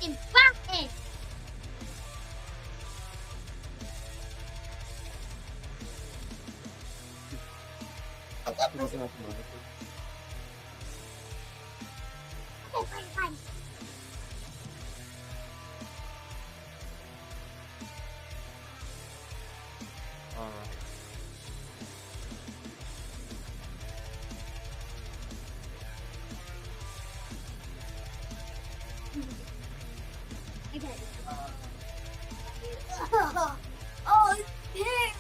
important. He doesn't have to monitor. Okay, fine. I got it. Oh, it's here.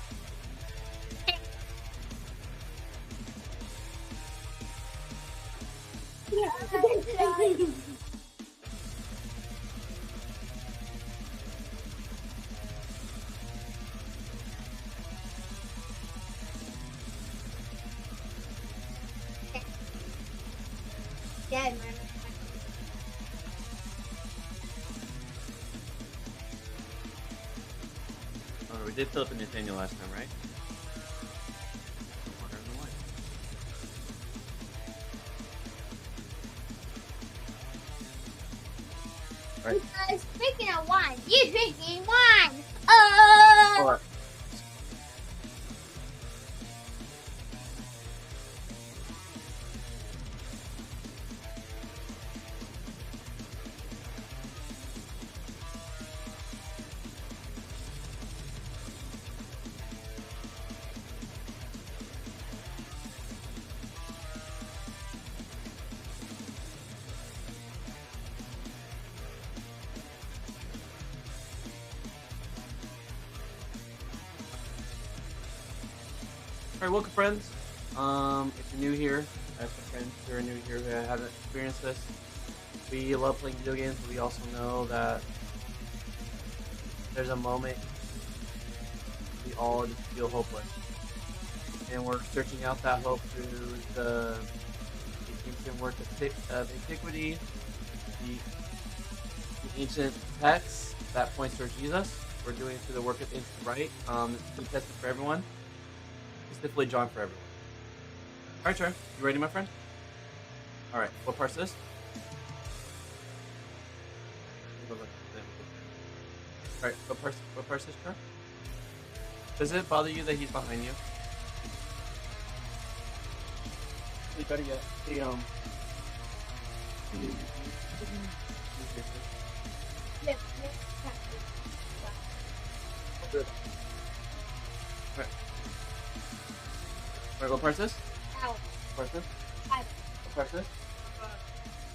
Dad, We did Philip and Nathaniel last time, right? Water and the wine. Right. Speaking of wine, you drinking wine. Or Alright, welcome friends. If you're new here, as my friends who are new here who haven't experienced this, we love playing video games, but we also know that there's a moment we all just feel hopeless. And we're searching out that hope through the ancient work of antiquity, the ancient texts that points towards Jesus. We're doing it through the work of ancient rite. It's contested for everyone. Specifically John for everyone. Alright, Char, you ready, my friend? Alright, what part's this? Alright, what part's this, Char? Does it bother you that he's behind you? You better get the Alright, what part's this? Ow. What part's this? What part's this?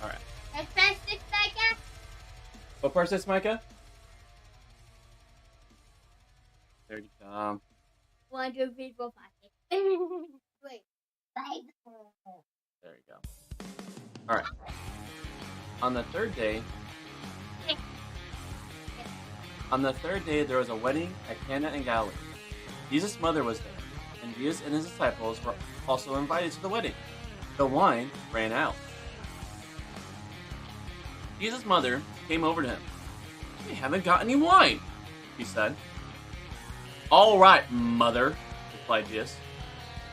Alright. Let's press this back up. What part's this, Micah? There you go. 1, 2, 3, 4, 5, 6. Wait. 5. There you go. Alright. On the third day, there was a wedding at Cana in Galilee. Jesus' mother was there, and Jesus and his disciples were also invited to the wedding. The wine ran out. Jesus' mother came over to him. "We haven't got any wine," he said. "All right, mother," replied Jesus.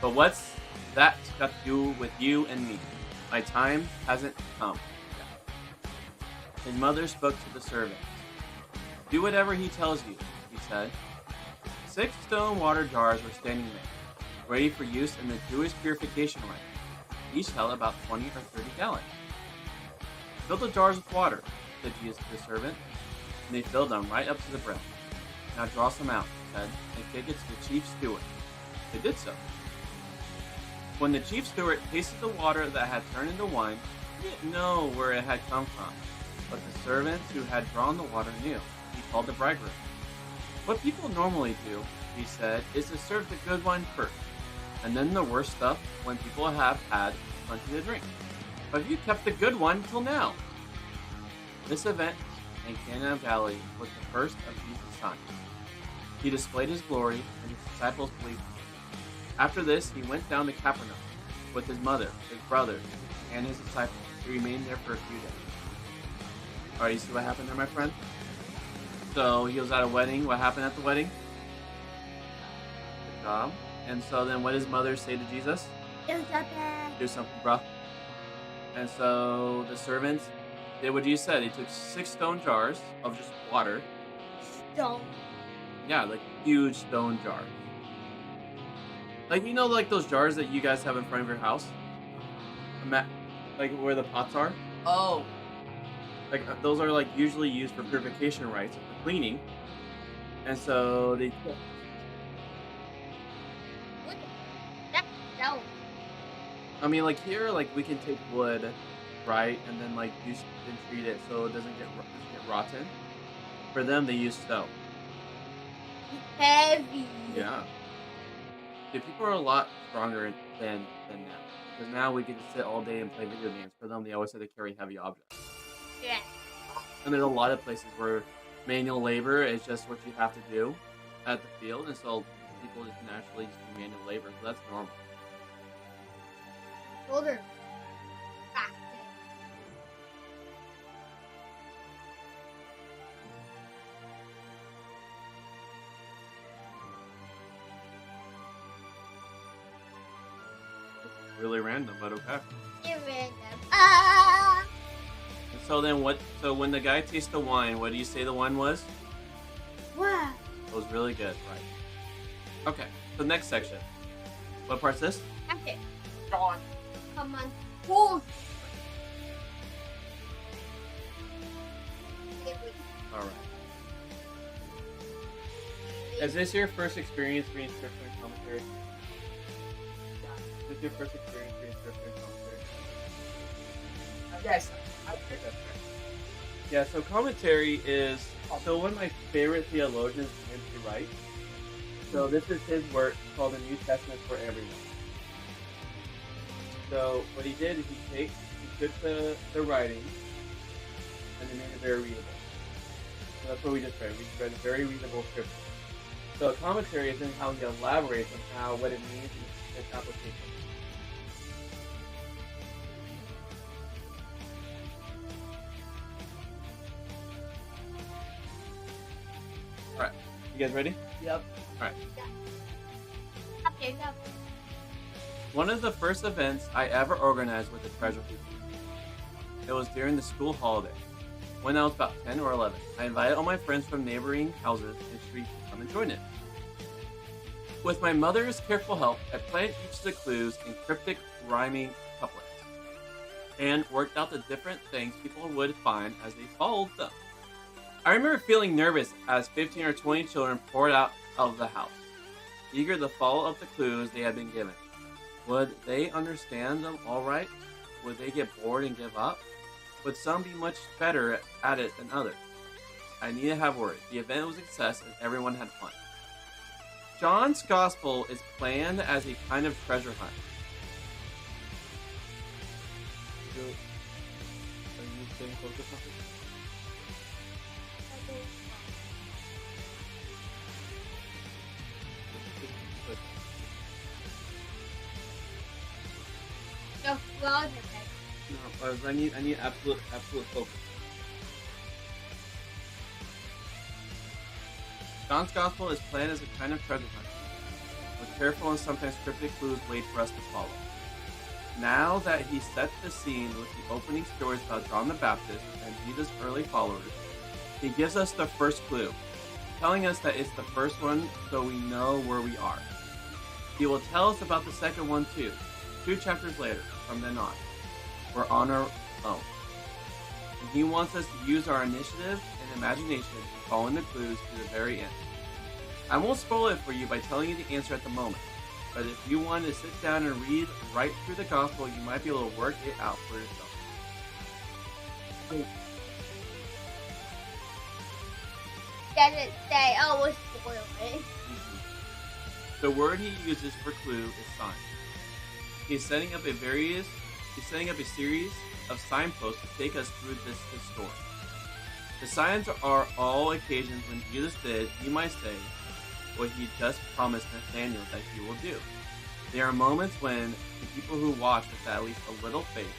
"But what's that got to do with you and me? My time hasn't come yet." His mother spoke to the servants. "Do whatever he tells you," he said. 6 stone water jars were standing there, ready for use in the Jewish purification rite. Each held about 20 or 30 gallons. "Fill the jars with water," said Jesus to the servant, and they filled them right up to the brim. "Now draw some out," he said, "and take it to the chief steward." They did so. When the chief steward tasted the water that had turned into wine, he didn't know where it had come from, but the servants who had drawn the water knew. He called the bridegroom. "What people normally do," he said, "is to serve the good wine first, and then the worse stuff when people have had plenty to drink. But you kept the good one till now." This event in Cana of Galilee was the first of Jesus' signs. He displayed his glory, and his disciples believed him. After this, he went down to Capernaum with his mother, his brothers, and his disciples. He remained there for a few days. Alright, you see what happened there, my friend? So he was at a wedding. What happened at the wedding? Good job. And so then what does his mother say to Jesus? Do something. Do something, bro. And so the servants did what you said. He took 6 stone jars of just water. Stone. Yeah, like huge stone jars. Like, you know, like those jars that you guys have in front of your house? Like where the pots are? Oh, Like, those are like usually used for purification rites, for cleaning. And so they. What? That's stone. I mean, like here, like we can take wood, right, and then like use and treat it so it doesn't get rotten. For them, they use stone. Heavy. Yeah. Yeah, people are a lot stronger than now. Because now we get to sit all day and play video games. For them, they always have to carry heavy objects. Yeah. And there's a lot of places where manual labor is just what you have to do at the field, and so people just naturally just do manual labor, so that's normal. Shoulder. Back. It's really random, but okay. Get random. Ah. And so then what? So when the guy tastes the wine, what do you say the wine was? Wow. It was really good, right? Okay. So next section. What part's this? Okay. Dawn. Come on. Pull. All right. Is this your first experience reading scripture and commentary? Is this your first experience reading scripture and commentary? Yes. Okay. Yeah, so commentary is so one of my favorite theologians, N.T. Wright. So this is his work called the New Testament for Everyone. So what he did is he took the writings and they made it very readable. So that's what we just read. We read a very readable scripture. So a commentary is in how he elaborates on what it means in its application. Alright, you guys ready? Yep. Okay, go. One of the first events I ever organized was a treasure hunt. It was during the school holiday. When I was about 10 or 11, I invited all my friends from neighboring houses and streets to come and join it. With my mother's careful help, I planned each of the clues in cryptic rhyming couplets and worked out the different things people would find as they followed them. I remember feeling nervous as 15 or 20 children poured out of the house, eager to follow up the clues they had been given. Would they understand them all right? Would they get bored and give up? Would some be much better at it than others? I need to have worries. The event was a success and everyone had fun. John's Gospel is planned as a kind of treasure hunt. Are you staying focused on this? Go slow, okay. No, I need absolute focus. John's Gospel is planned as a kind of treasure hunt, with careful and sometimes cryptic clues wait for us to follow. Now that he sets the scene with the opening stories about John the Baptist and Jesus' early followers, he gives us the first clue, telling us that it's the first one so we know where we are. He will tell us about the second one too, 2 chapters later, from then on. We're on our own. And he wants us to use our initiative and imagination in following the clues to the very end. I won't spoil it for you by telling you the answer at the moment, but if you want to sit down and read right through the gospel, you might be able to work it out for yourself. Doesn't say, oh, we'll spoil it. The word he uses for clue is sign. He's setting up a series of signposts to take us through this story. The signs are all occasions when Jesus did, you might say, what he just promised Nathanael that he will do. There are moments when the people who watch with at least a little faith,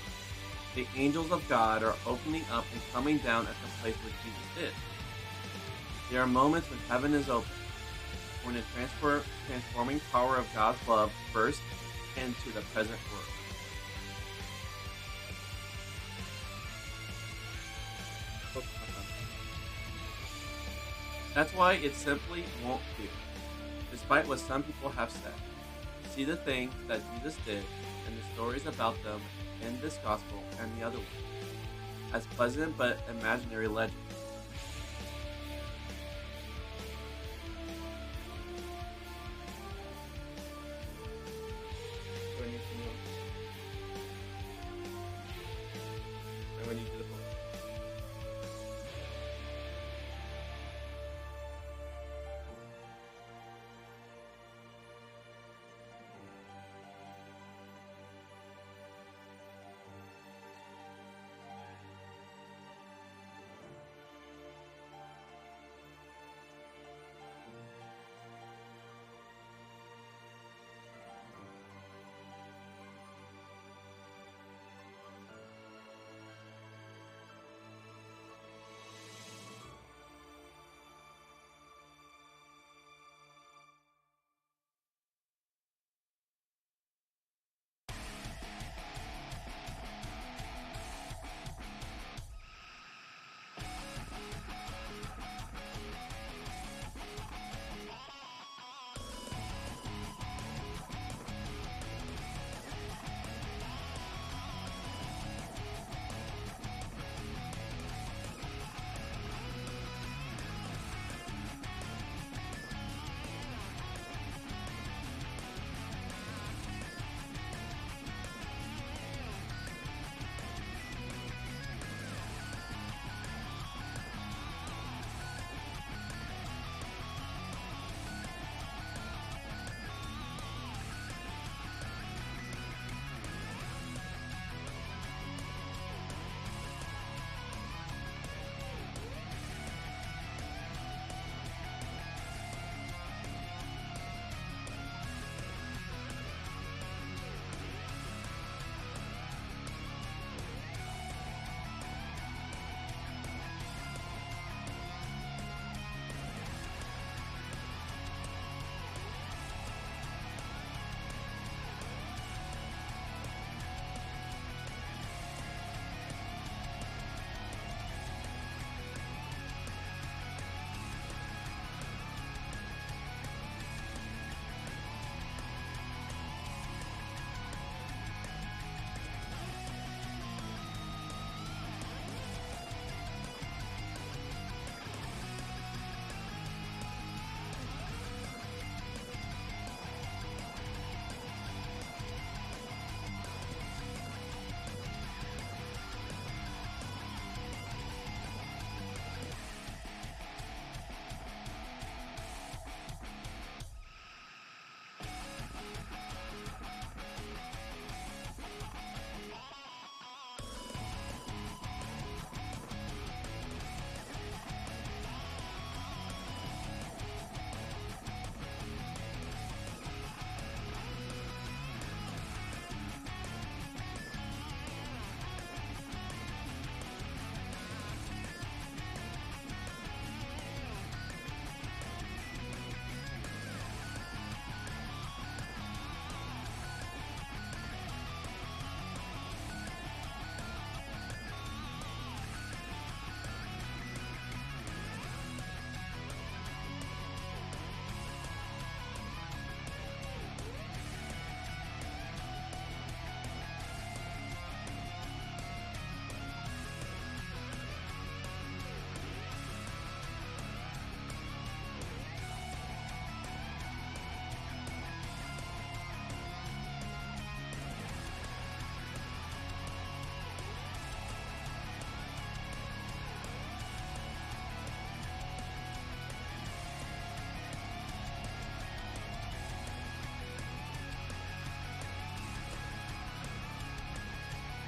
the angels of God are opening up and coming down at the place where Jesus is. There are moments when heaven is open, when the transforming power of God's love bursts into the present world. That's why it simply won't do, despite what some people have said. See the things that Jesus did and the stories about them in this gospel and the other one as pleasant but imaginary legends. When you do the book.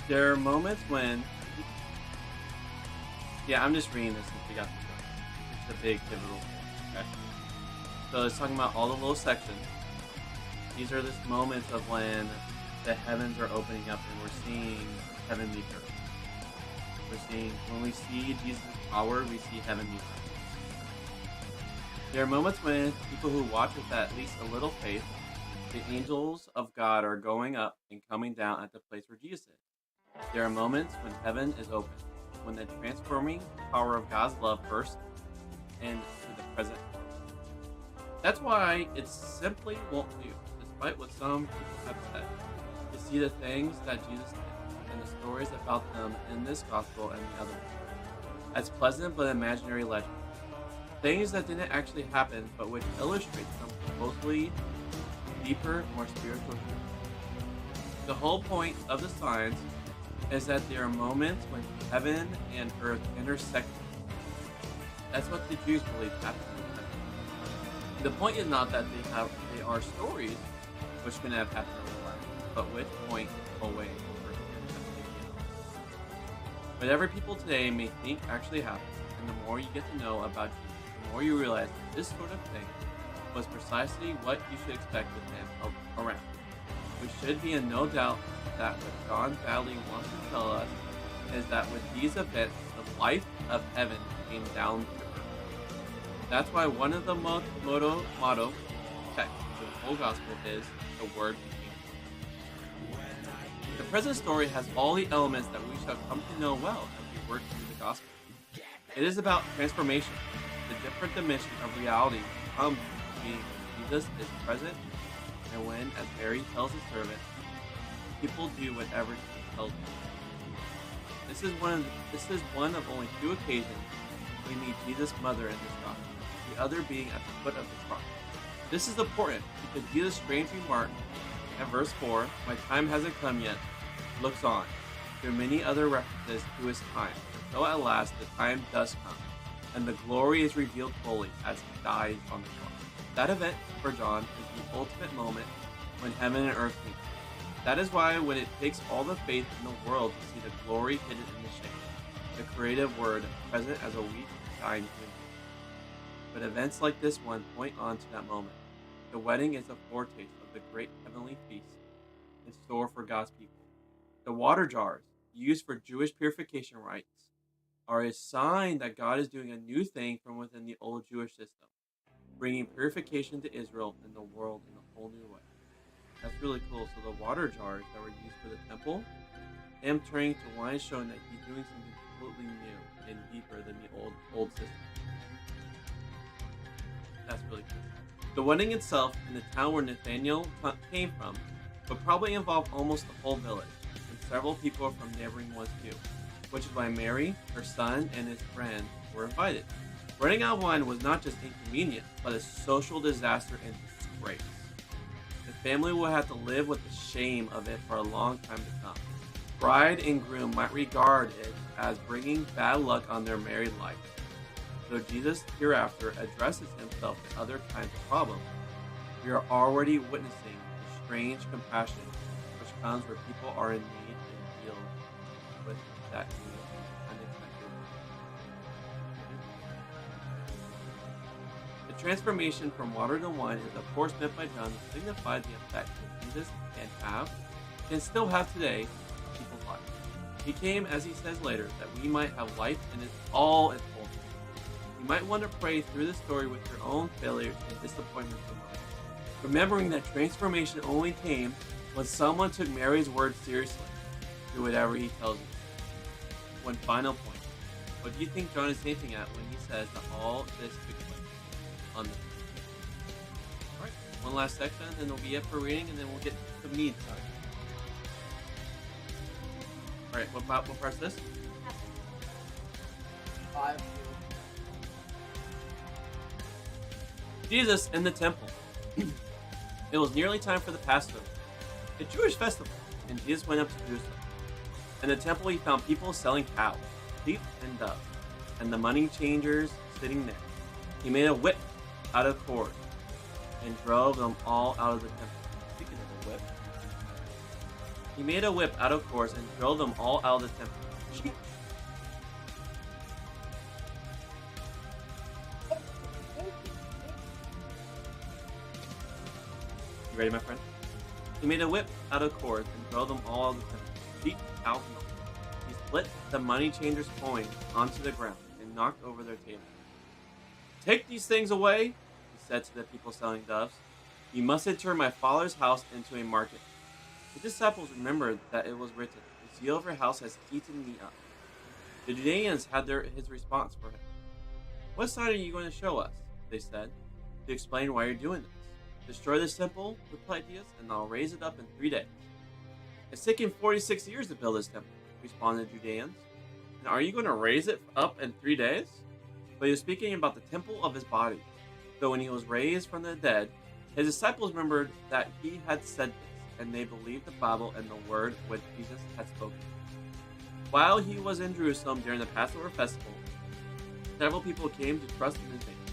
There are moments when, yeah, I'm just reading this since we got this one. It's a big pivotal thing, okay? So it's talking about all the little sections. These are just moments of when the heavens are opening up and we're seeing heaven meet earth. When we see Jesus' power, we see heaven meet earth. There are moments when people who watch with at least a little faith, the angels of God are going up and coming down at the place where Jesus is. There are moments when heaven is open, when the transforming power of God's love bursts into the present. That's why it simply won't do, despite what some people have said, to see the things that Jesus did and the stories about them in this gospel and the other ones, as pleasant but imaginary legends. Things that didn't actually happen, but which illustrate some supposedly deeper, more spiritual truth. The whole point of the signs is that there are moments when heaven and earth intersect. That's what the Jews believe happened. The point is not that they are stories which can have happened in real life, but which point away from whatever people today may think actually happened, and the more you get to know about Jesus, the more you realize that this sort of thing was precisely what you should expect with him around. We should be in no doubt that what John badly wants to tell us is that with these events, the life of heaven came down to earth. That's why one of the motto texts of the whole gospel is the word became flesh. The present story has all the elements that we shall come to know well as we work through the gospel. It is about transformation, the different dimension of reality comes to being when Jesus is present, and when, as Mary tells the servant, people do whatever he tells them. This is one of only 2 occasions we meet Jesus' mother in this gospel, the other being at the foot of the cross. This is important because Jesus' strange remark in verse 4, "My time hasn't come yet," looks on through many other references to his time, until at last the time does come, and the glory is revealed fully as he dies on the cross. That event, for John, is the ultimate moment when heaven and earth meet. That is why when it takes all the faith in the world to see the glory hidden in the shame, the creative word present as a weak, dying human. But events like this one point on to that moment. The wedding is a foretaste of the great heavenly feast in store for God's people. The water jars, used for Jewish purification rites, are a sign that God is doing a new thing from within the old Jewish system, bringing purification to Israel and the world in a whole new way. That's really cool. So the water jars that were used for the temple, him turning to wine, showing that he's doing something completely new and deeper than the old system. That's really cool. The wedding itself in the town where Nathaniel came from would probably involve almost the whole village, and several people from neighboring ones too, which is why Mary, her son, and his friend were invited. Running out of wine was not just inconvenient, but a social disaster and disgrace. The family will have to live with the shame of it for a long time to come. Bride and groom might regard it as bringing bad luck on their married life. Though Jesus hereafter addresses himself to other kinds of problems, we are already witnessing the strange compassion which comes where people are in need and deal with that need unexpectedly. The transformation from water to wine is of course meant by John to signify the effect that Jesus can still have today in people's lives. He came, as he says later, that we might have life in all its fullness. You might want to pray through the story with your own failures and disappointments in mind, remembering that transformation only came when someone took Mary's word seriously. Do whatever he tells you. One final point. What do you think John is hinting at when he says that all this took place on the Alright, one last section, then it'll be it for reading, and then we'll get to the mead side. Alright, what part's this? 5. Jesus in the temple. It was nearly time for the Passover, a Jewish festival, and Jesus went up to Jerusalem. In the temple he found people selling cows, sheep, and doves, and the money changers sitting there. He made a whip out of cords and drove them all out of the temple. Speaking of a whip, he made a whip out of cords and drove them all out of the temple. Sheep. You ready, my friend? He made a whip out of cords and drove them all out of the temple. Sheep, cows, and all. He split the money changers' coins onto the ground and knocked over their tables. Take these things away, he said to the people selling doves. You mustn't turn my father's house into a market. The disciples remembered that it was written, the zeal of your house has eaten me up. The Judeans had his response for him. "What sign are you going to show us?" they said, "to explain why you're doing this." "Destroy this temple," replied Jesus, "and I'll raise it up in 3 days." "It's taken 46 years to build this temple," responded the Judeans. "And are you going to raise it up in 3 days?" But he was speaking about the temple of his body. So when he was raised from the dead, his disciples remembered that he had said this, and they believed the Bible and the word which Jesus had spoken. While he was in Jerusalem during the Passover festival, several people came to trust in his name,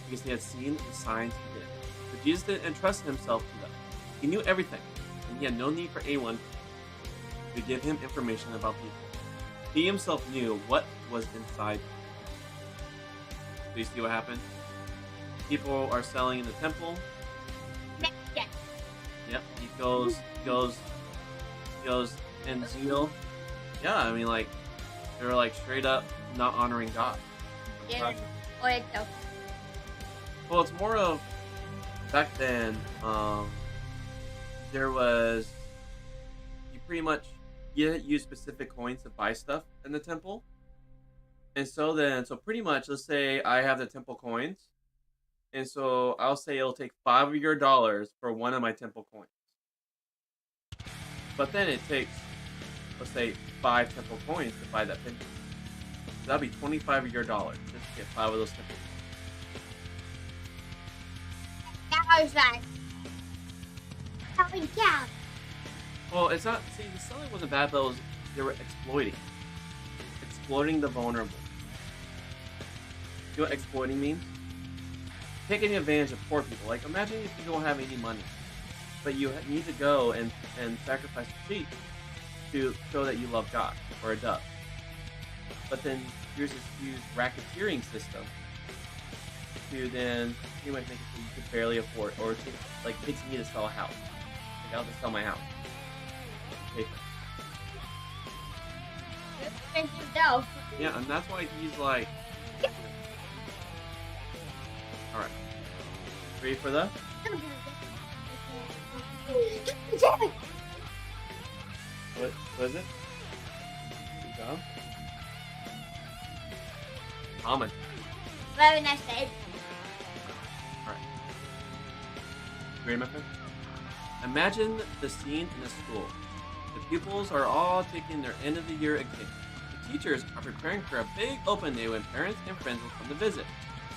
because they had seen the signs he did. But Jesus didn't entrust himself to them. He knew everything, and he had no need for anyone to give him information about people. He himself knew what was inside. Do you see what happened? People are selling in the temple. Yes. Yep, he goes in zeal. Yeah, I mean, like, they were like straight up not honoring God. Yeah. Or it's so. Well, it's more of back then. There was you use specific coins to buy stuff in the temple, and so pretty much, let's say I have the temple coins, and so I'll say it'll take $5 of your dollars for one of my temple coins. But then it takes, let's say, 5 temple coins to buy that penny. So that'll be 25 of your dollars just to get 5 of those temple coins. That was like, oh yeah. Well, it's not. See, the selling wasn't bad, but they were exploiting the vulnerable. You know what exploiting means? Taking advantage of poor people. Like, imagine if you don't have any money, but you need to go and sacrifice a sheep to show that you love God, or a dove. But then here's this huge racketeering system to then pretty much make it so you could barely afford, or it takes me to sell a house. Like, I'll just sell my house. Pay for it. Expensive dough. Yeah, and that's why he's like, all right, ready for the? What is it? Good job. Common. Very nice day. All right. You ready, my friend? Imagine the scene in a school. The pupils are all taking their end of the year exam. The teachers are preparing for a big open day when parents and friends will come to visit.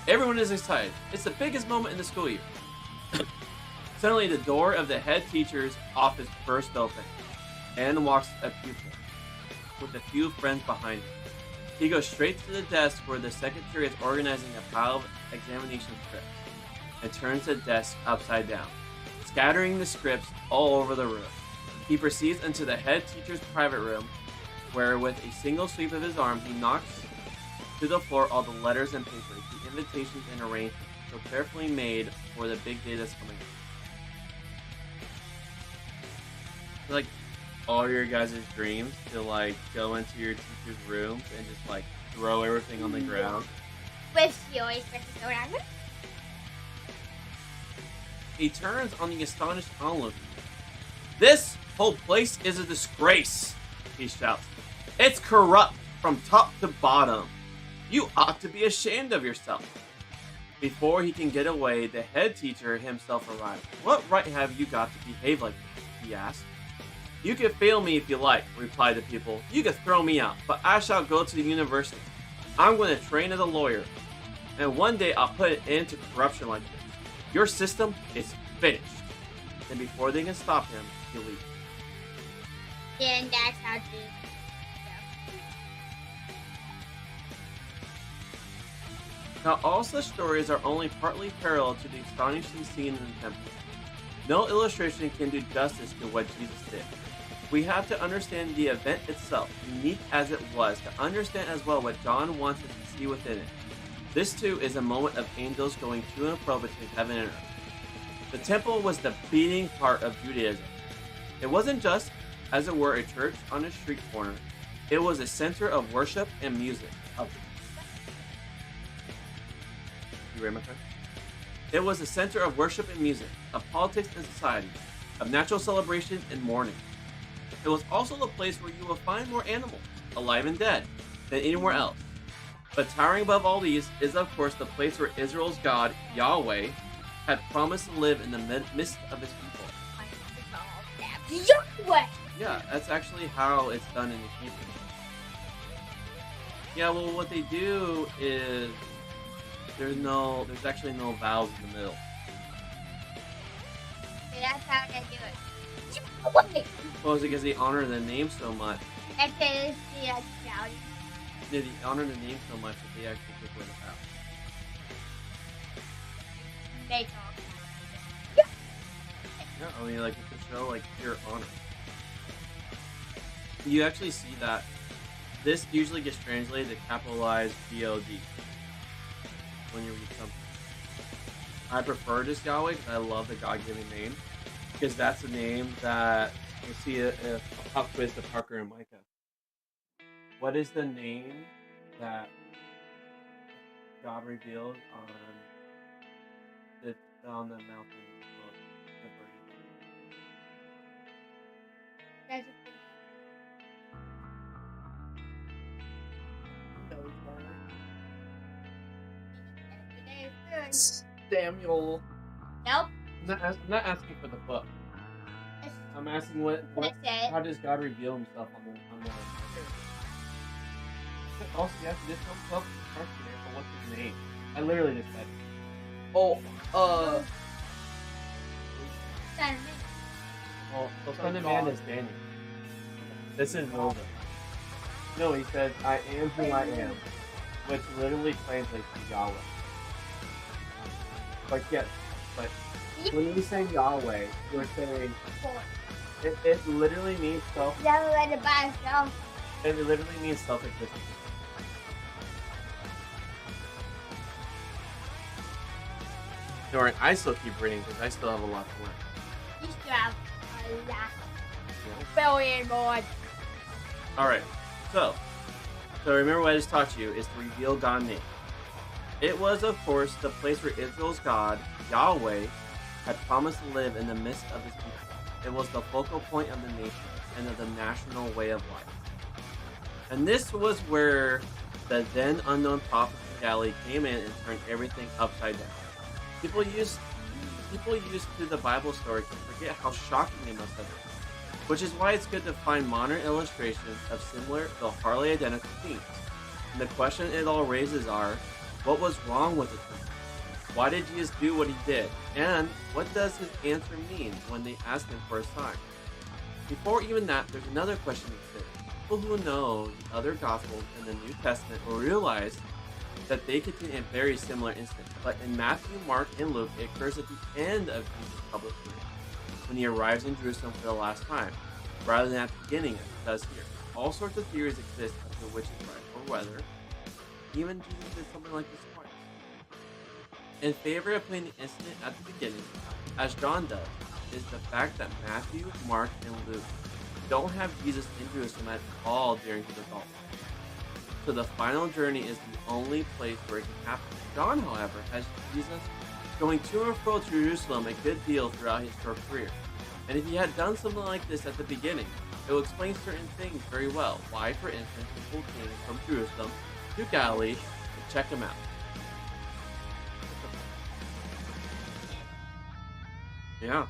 Everyone is excited. It's the biggest moment in the school year. Suddenly, the door of the head teacher's office bursts open, and walks a pupil with a few friends behind him. He goes straight to the desk where the secretary is organizing a pile of examination scripts, and turns the desk upside down, scattering the scripts all over the room. He proceeds into the head teacher's private room, where with a single sweep of his arm, he knocks to the floor all the letters and papers, the invitations and arrangements, so carefully made for the big day that's coming up. Like all your guys' dreams to like go into your teacher's rooms and just like throw everything on the ground. With yours, but go down. He turns on the astonished onlooker. "This whole place is a disgrace," he shouts. "It's corrupt from top to bottom. You ought to be ashamed of yourself." Before he can get away, the head teacher himself arrives. "What right have you got to behave like this?" he asks. "You can fail me if you like," replied the pupil. "You can throw me out, but I shall go to the university. I'm going to train as a lawyer, and one day I'll put an end to corruption like this. Your system is finished." And before they can stop him, he leaves. Then that's how to. Now, all such stories are only partly parallel to the astonishing scene in the temple. No illustration can do justice to what Jesus did. We have to understand the event itself, unique as it was, to understand as well what John wanted to see within it. This too is a moment of angels going to and fro between heaven and earth. The temple was the beating heart of Judaism. It wasn't just, as it were, a church on a street corner. It was a center of worship and music. You ready, my friend? It was a center of worship and music, of politics and society, of natural celebration and mourning. It was also the place where you will find more animals, alive and dead, than anywhere else. But towering above all these is, of course, the place where Israel's God, Yahweh, had promised to live in the midst of his people. Yahweh! Yeah, that's actually how it's done in the Hebrew. Yeah, well, what they do is there's actually no vowels in the middle. So that's how they do it. Yahweh! Well, it's because they honor the name so much. And then the shouting. They honor the name so much that they actually take away the vowels. They talk. Yeah, I mean, like, it's to show, like, pure honor. You actually see that this usually gets translated to capitalized G-O-D when you read something. I prefer this Yahweh because I love the God-given name, because that's the name that you see if a pop quiz to Parker and Micah. What is the name that God revealed on the mountain of the burning? That's Samuel. Nope. I'm not asking for the book. I'm asking how does God reveal himself on the Also, you have to just come up with but what's his name? I literally just said it. Oh, Son Well, the Son of Man is Daniel. This is Moses. No, he said, I am who I am, which literally translates to Yahweh. But yes, but when you say Yahweh, you're saying it literally means Yahweh by himself. it literally means self-existent. Don't worry, I still keep reading because I still have a lot to learn. You still have a lot. Yeah. Billion more. Alright, so remember what I just taught you is to reveal God's name. It was, of course, the place where Israel's God, Yahweh, had promised to live in the midst of his people. It was the focal point of the nation and of the national way of life. And this was where the then unknown prophet of Galilee came in and turned everything upside down. People used to the Bible story to forget how shocking they must have been, which is why it's good to find modern illustrations of similar, though hardly identical themes. And the question it all raises are, what was wrong with the truth? Why did Jesus do what he did? And what does his answer mean when they ask him for a sign? Before even that, there's another question to consider. People who know the other Gospels and the New Testament will realize that they contain a very similar instance. But in Matthew, Mark, and Luke, it occurs at the end of Jesus' public career, when he arrives in Jerusalem for the last time, rather than at the beginning as it does here. All sorts of theories exist as to which is right, or whether even Jesus did something like this twice. In favor of putting the incident at the beginning, as John does, is the fact that Matthew, Mark, and Luke don't have Jesus in Jerusalem at all during his adult life. So the final journey is the only place where it can happen. John, however, has Jesus going to and fro to Jerusalem a good deal throughout his short career. And if he had done something like this at the beginning, it would explain certain things very well. Why, for instance, people came from Jerusalem to Galilee to check him out. Yeah.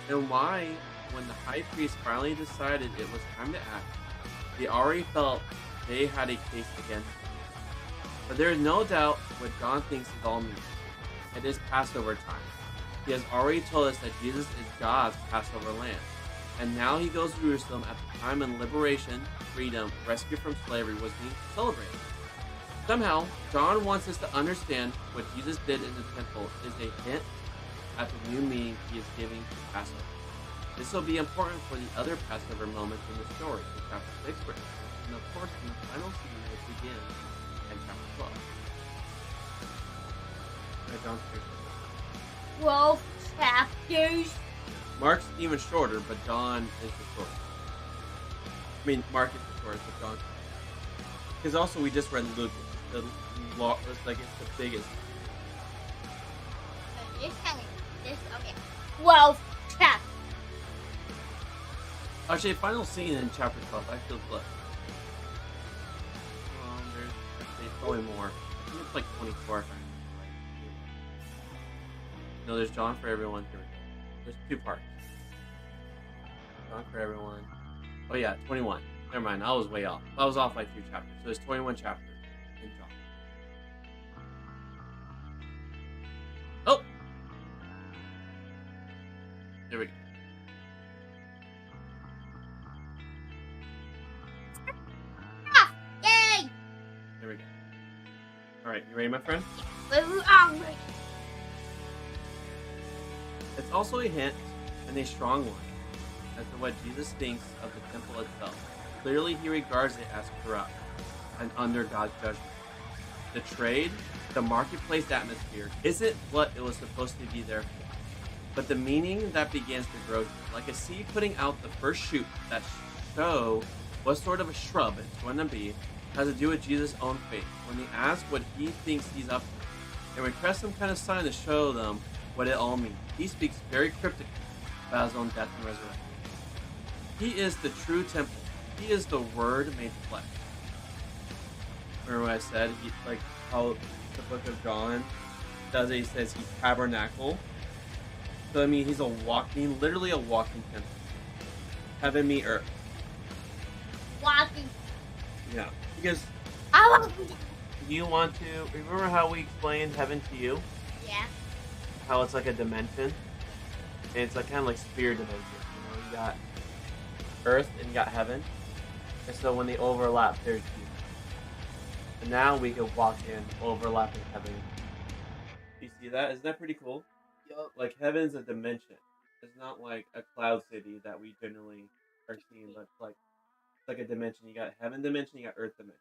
And why, when the high priest finally decided it was time to act, they already felt they had a case against him. But there is no doubt what John thinks it all means. It is Passover time. He has already told us that Jesus is God's Passover lamb. And now he goes to Jerusalem at the time when liberation, freedom, rescue from slavery was being celebrated. Somehow, John wants us to understand what Jesus did in the temple is a hint at the new meaning he is giving to Passover. This will be important for the other Passover moments in the story in chapter 6, for instance, and of course in the final scene which begins in chapter 12. John's 12 chapters. Mark's even shorter, but John is the shortest. I mean, Mark is the shortest, but John. Because also we just read Luke. It's like it's the biggest. So you're telling me this, okay. 12 chapters. Actually, final scene in chapter 12. Actually, look. There's actually probably more. I think it's like 24. If I remember right. No, there's John for everyone. Here we go. There's 2 parts. John for everyone. Oh yeah, 21. Never mind. I was way off. I was off by 2 chapters. So there's 21 chapters in John. Oh. There we go. Yay! There we go. Alright, you ready, my friend? I'm ready. It's also a hint, and a strong one, as to what Jesus thinks of the temple itself. Clearly, he regards it as corrupt and under God's judgment. The trade, the marketplace atmosphere, isn't what it was supposed to be there for. But the meaning that begins to grow, like a seed putting out the first shoot that show what sort of a shrub it's going to be, has to do with Jesus' own faith. When he asks what he thinks he's up to, and requests some kind of sign to show them what it all means, he speaks very cryptically about his own death and resurrection. He is the true temple. He is the Word made flesh. Remember what I said? He, like how the book of John does it, he says he's tabernacle. So I mean, he's a walking, literally a walking temple. Heaven meet earth. Walking. Yeah. Because I want. you want to remember how we explained heaven to you? Yeah. How it's like a dimension, and it's like kind of like sphere dimension. You know, you got earth and you got heaven, and so when they overlap, there's Jesus. And now we can walk in overlapping heaven. You see that? Isn't that pretty cool? Yup. Like heaven's a dimension. It's not like a cloud city that we generally are seeing, but it's like a dimension. You got heaven dimension, you got earth dimension.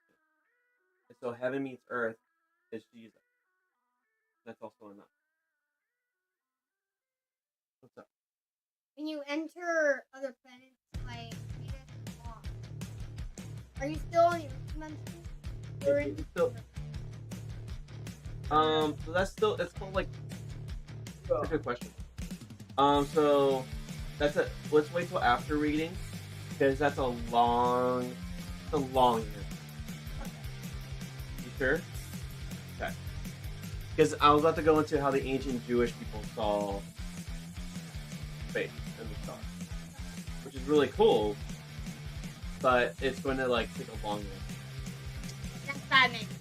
And so heaven meets earth is Jesus. That's also enough. What's up? When you enter other planets, like Venus, Mars, are you still on your dimension? Or in It's still, so that's still, it's called like, that's a good question. So that's a, let's wait till after reading, because that's a long year. You sure? Okay. Because I was about to go into how the ancient Jewish people saw space and the stars, which is really cool, but it's going to like take a long year. That's 5 minutes.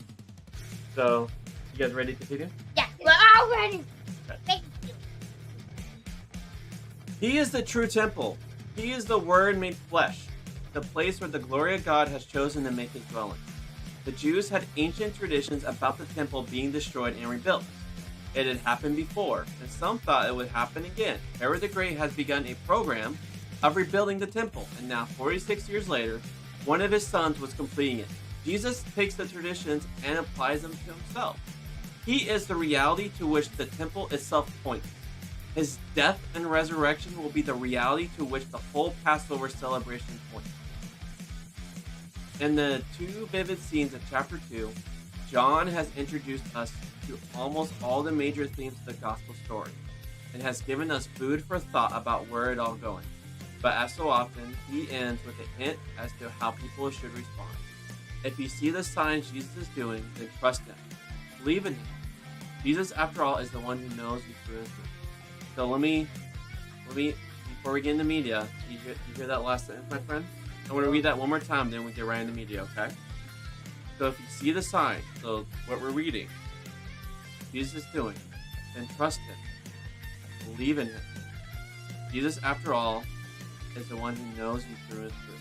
So, you guys ready to continue? Yeah, we're all ready. Okay. Thank you. He is the true temple. He is the Word made flesh, the place where the glory of God has chosen to make his dwelling. The Jews had ancient traditions about the temple being destroyed and rebuilt. It had happened before, and some thought it would happen again. Herod the Great has begun a program of rebuilding the temple, and now 46 years later, one of his sons was completing it. Jesus takes the traditions and applies them to himself. He is the reality to which the temple itself points. His death and resurrection will be the reality to which the whole Passover celebration points. In the 2 vivid scenes of chapter 2, John has introduced us to almost all the major themes of the gospel story, and has given us food for thought about where it all going. But as so often, he ends with a hint as to how people should respond. If you see the signs Jesus is doing, then trust him. Believe in him. Jesus, after all, is the one who knows you through and through. So let me, before we get into media, you hear that last sentence, my friend? I want to read that one more time, then we get right into media, okay? So if you see the sign, so what we're reading, Jesus is doing, then trust him. Believe in him. Jesus, after all, is the one who knows you through and through.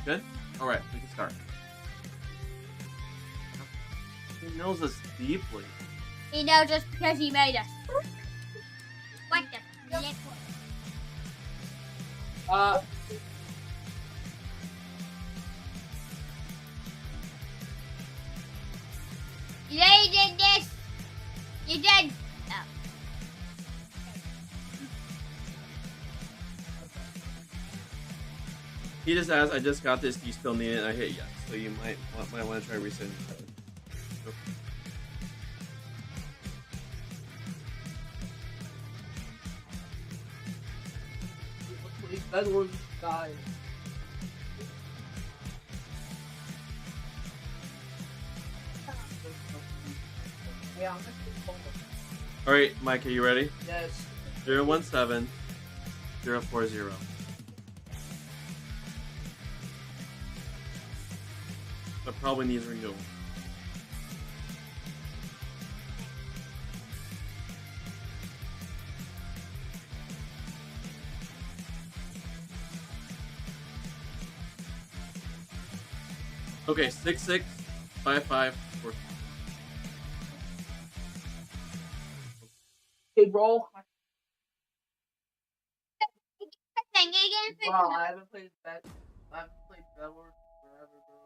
Good? Alright, we can start. He knows us deeply. He knows us because he made us. What the flip? You know you did this. You did. Oh. He just asked, I just got this, do you still need it? And I hit yes. So you might want to try resending the code. Okay. That was Guys. Yeah, I'm gonna keep going. All right, Mike, are you ready? Yes. 017 040. That probably needs renewal. Okay, 6655. Big roll. Dang it again. Wow, I haven't played that. I haven't played Bedwars forever, bro.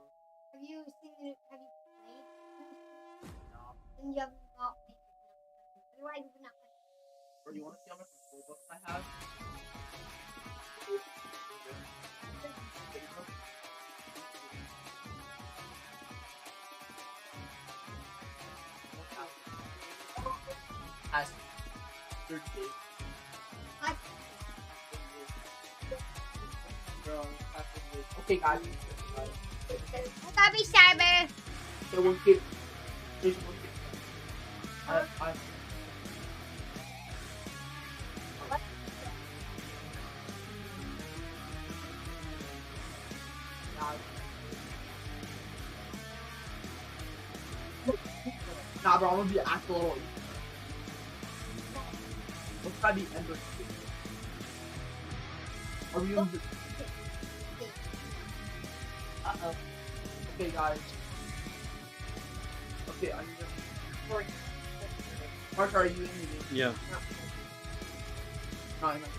Have you seen it? Have you played? No. Then you haven't got played it. Otherwise, you would not play it. Or do you want to see how much rule books I have? Has 13. What? Bro, okay, guys. Sabi cyber. Okay, one kid. There's one kid. I Nah, bro, I'm gonna be actual. Let's try the Ender. Are we gonna do? Uh-oh. Okay, guys. Okay, I'm gonna... Mark, are you in the game? Yeah. No, I'm not.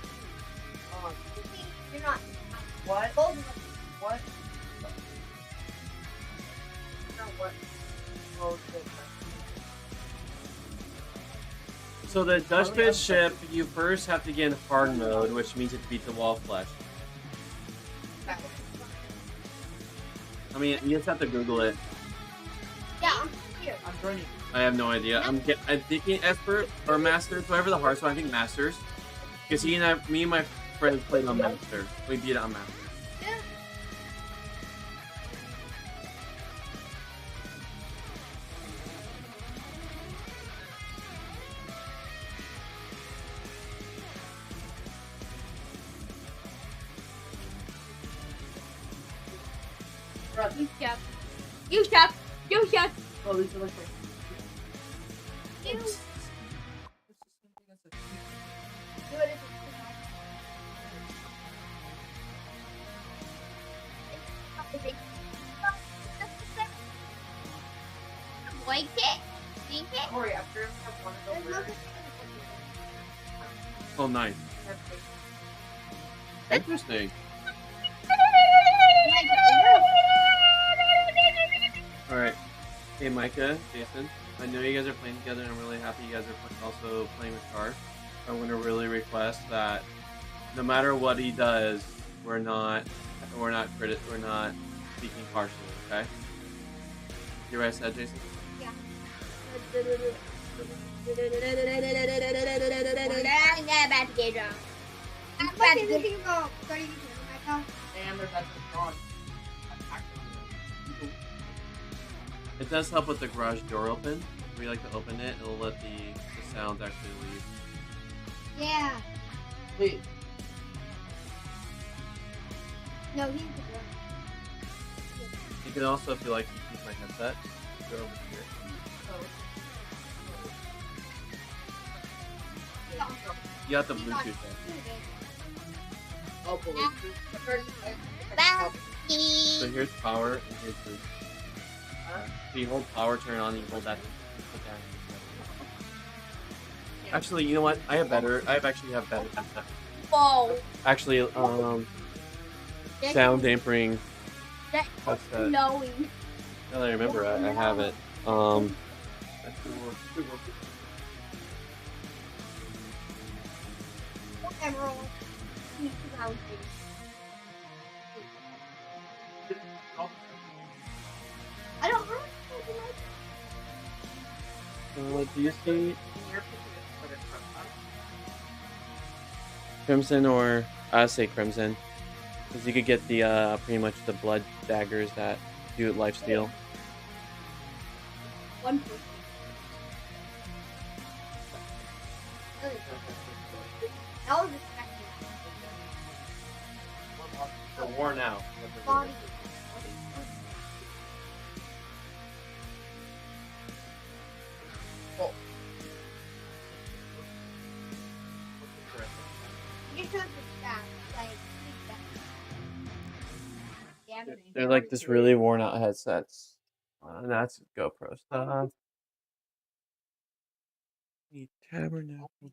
You're not. What? Both of us. What? No, what? Oh, shit. So the Dutch Pit ship, you first have to get in hard mode, which means you have to beat the wall flesh. I mean, you just have to Google it. Yeah, I'm here. I'm joining. I have no idea. I'm thinking expert or masters, whatever the hardest one. I think masters, because me and my friends played on master. We beat it on master. Yeah. You shut. You shut. You shut. Oh, these are like... You. This is something that's a... Do it. Like it. Think it. Corey, after you have one of There's those... nothing. Oh, nice. Interesting. All right. Hey, Micah, Jason. I know you guys are playing together, and I'm really happy you guys are also playing with Char. I want to really request that no matter what he does, we're not speaking harshly. Okay? You right, said Jason? Yeah. I'm about to get drunk. I'm about to get drunk. And there's that gone. It does help with the garage door open. If we like to open it, it'll let the sounds actually leave. Yeah. Wait, No, he's the one. You can also, if you like, use my headset. Go over here. You got the Bluetooth in. oh, So here's power and here's Bluetooth. So you hold power, turn it on, and you hold that. Put that. Actually, you know what? I actually have better headset. Whoa. Actually, sound dampening That's headset. glowing. Now that I remember, I have it. Emerald. I don't know. Do you see Crimson or I say Crimson? Because you could get the pretty much the blood daggers that do lifesteal. One person. Really? That was distracting. They're worn out. Body. Oh. You can show the stats, like, yeah. They're like this really worn out headsets. That's GoPro stuff. The tabernacle.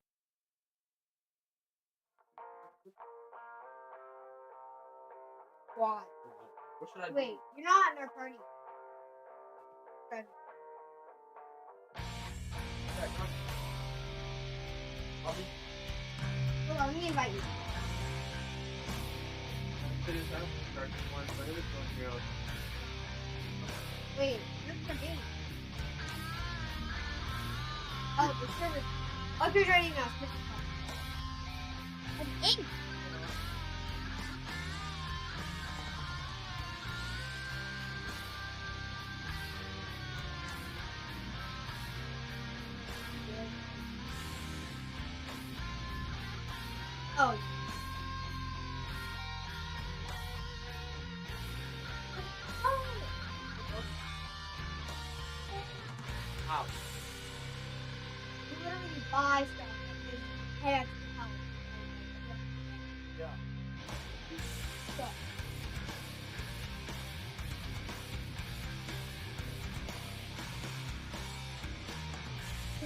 Why? What should I do? Wait, you're not in our party. Okay. Yeah, come. I'll be. Hold on, let me invite you. It is out. Start one, but it is going to go. Wait, you're for me. Oh, the server. Oh, you're ready now. An ink. Oh. Ow. You literally buy stuff and just pay extra help. Yeah. So,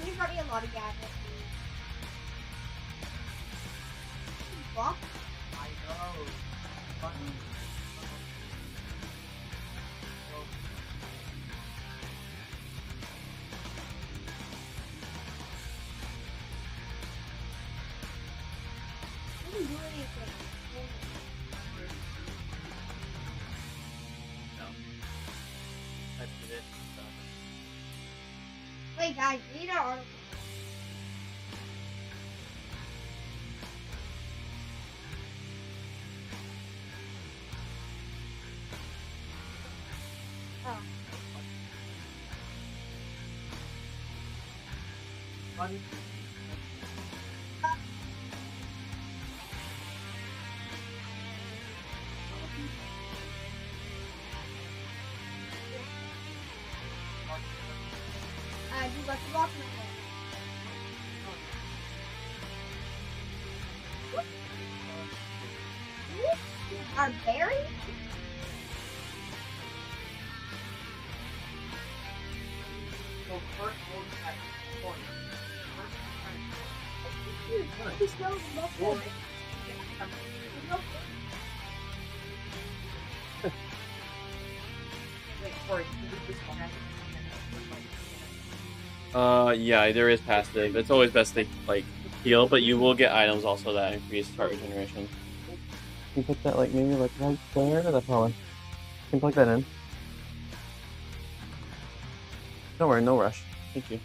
there's already a lot of gadgets. Block? I know. Fun. You can do anything. No. That's it. Wait, guys, read our article. Oh. Fun. You got the block in the Our berry? So first we'll attack one. There's no muffin. Wait, Corey, can you do this one? Yeah, there is passive. It's always best to like heal, but you will get items also that increase heart regeneration. Can you put that like maybe like right there? That's probably. Can you plug that in? Don't worry, no rush. Thank you.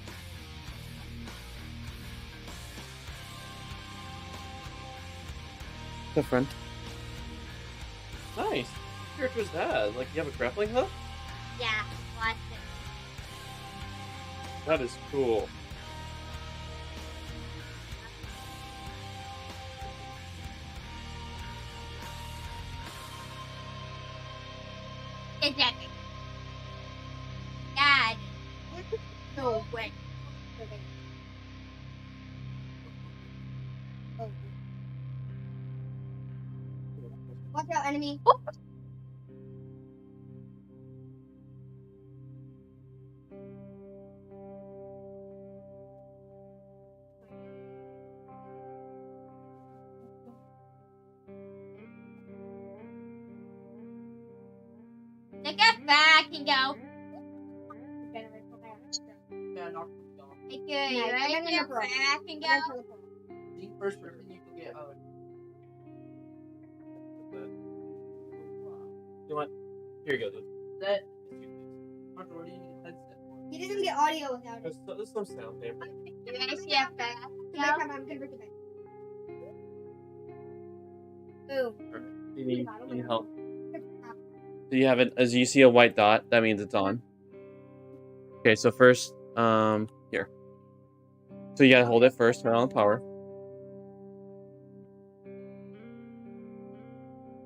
Good friend. Nice. What character was that? Like you have a grappling hook? Yeah, watch it. That is cool. Exactly. God. No way. Okay. Oh. Watch out, enemy. Take it back and go. Yeah, knock them down. Take it back and go. The first person you can get You want? Here you go, dude. that. Marco, what do you need a headset for? He doesn't get audio without it. There's some sound there. Step back. I'm gonna break it back. Boom. You need help. So you have it as you see a white dot. That means it's on. Okay, so first, here. So you gotta hold it first. Turn on the power.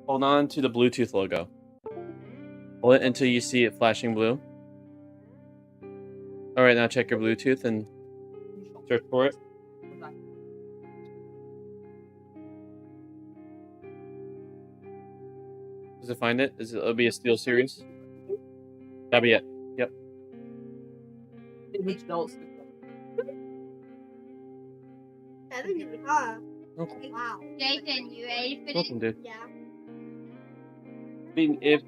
Hold on to the Bluetooth logo. Hold it until you see it flashing blue. All right, now check your Bluetooth and search for it. Does it find it? It'll be a Steel Series. That'll be it. Yep. Image belts. I think you have. Okay. Wow. Jason, you ready for this? Welcome, dude. Yeah. I mean, if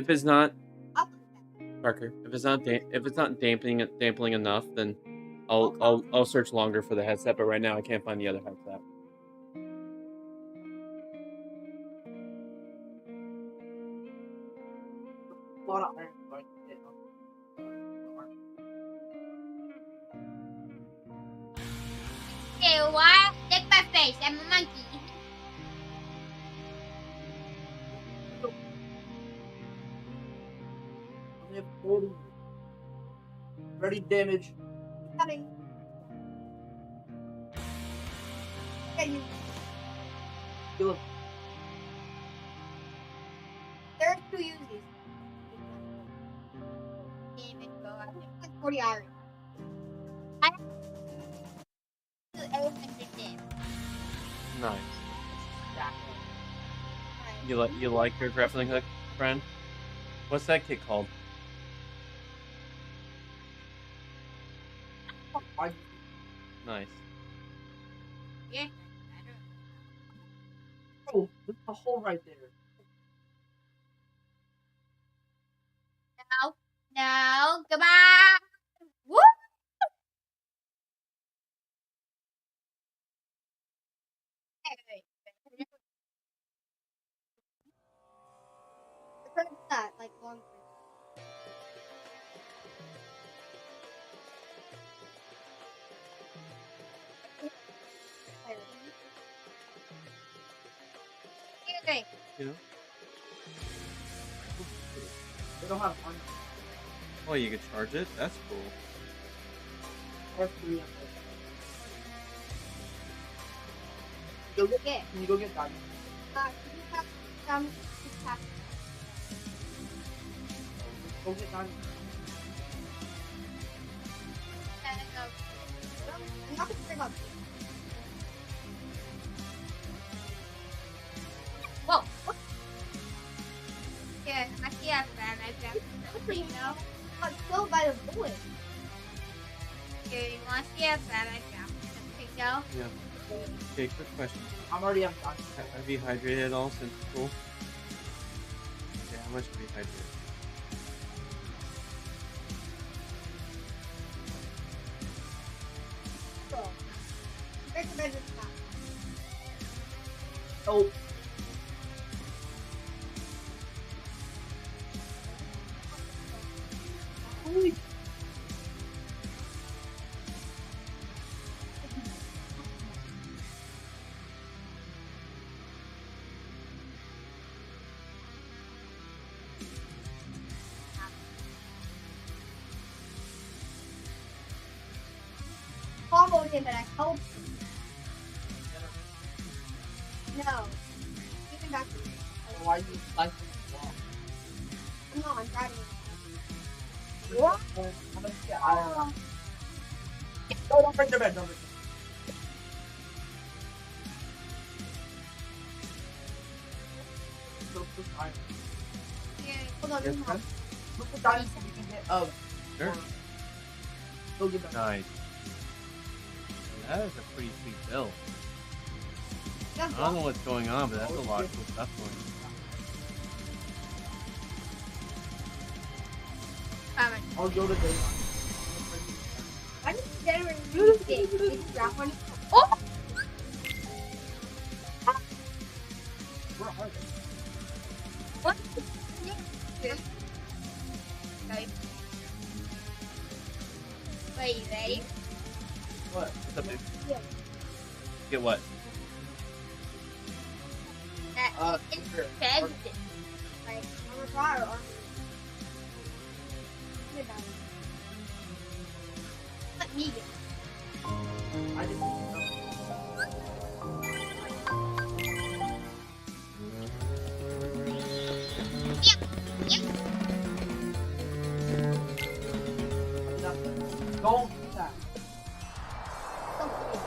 it's not I'll put Parker, if it's not dampening enough, then I'll search longer for the headset. But right now I can't find the other headset. A lot of iron going to hit on the arm. Hey, what? Take my face. I'm a monkey. Only have 40. Ready, damage. Cutting. Okay, Kill him. there's 2 uses. Damn it, go up. Like 40 iron. To 800 damage. Nice. Exactly. You like your grappling hook, friend? What's that kit called? Why? Nice. Yeah. Oh, there's a hole right there. No, goodbye. Woo! We're gonna put that like long. Okay. You know? They don't have armor. Oh, you can charge it. That's cool. Or 3 of them. Go get. Yeah. Can you go get diamond? You have attack. Go get diamond. I'm not gonna bring up. Whoa. Yeah, I see a fan. I grabbed You it. know, got killed by the bullet. Here, you want to see a fan? I grabbed it. Go. Yeah. Okay, quick question. I'm already on diamond. Have you hydrated at all since school? Yeah, how much have you hydrated? So, break the bed with that. Oh, holy. Comboed him, but I helped him. No. Even back to me. Why are you slicing the wall? No, I'm driving. What? How much get iron? No, don't break the bed. Don't break the bed. Go put iron. Here. Hold on, Yes, hold man? on. Look at diamond so we can get Sure. Go get that. Nice. That is a pretty sweet build. Just I don't know what's going on, but that's a lot of cool stuff going on. I'll go to daylight. I just generally use it. It's drop one. Oh! Where are they? What? Okay. Wait, you ready? What? What's up, dude? Yeah. Get what? Here. Pegged. Like, on the fire or let me get I just need Don't do that. something.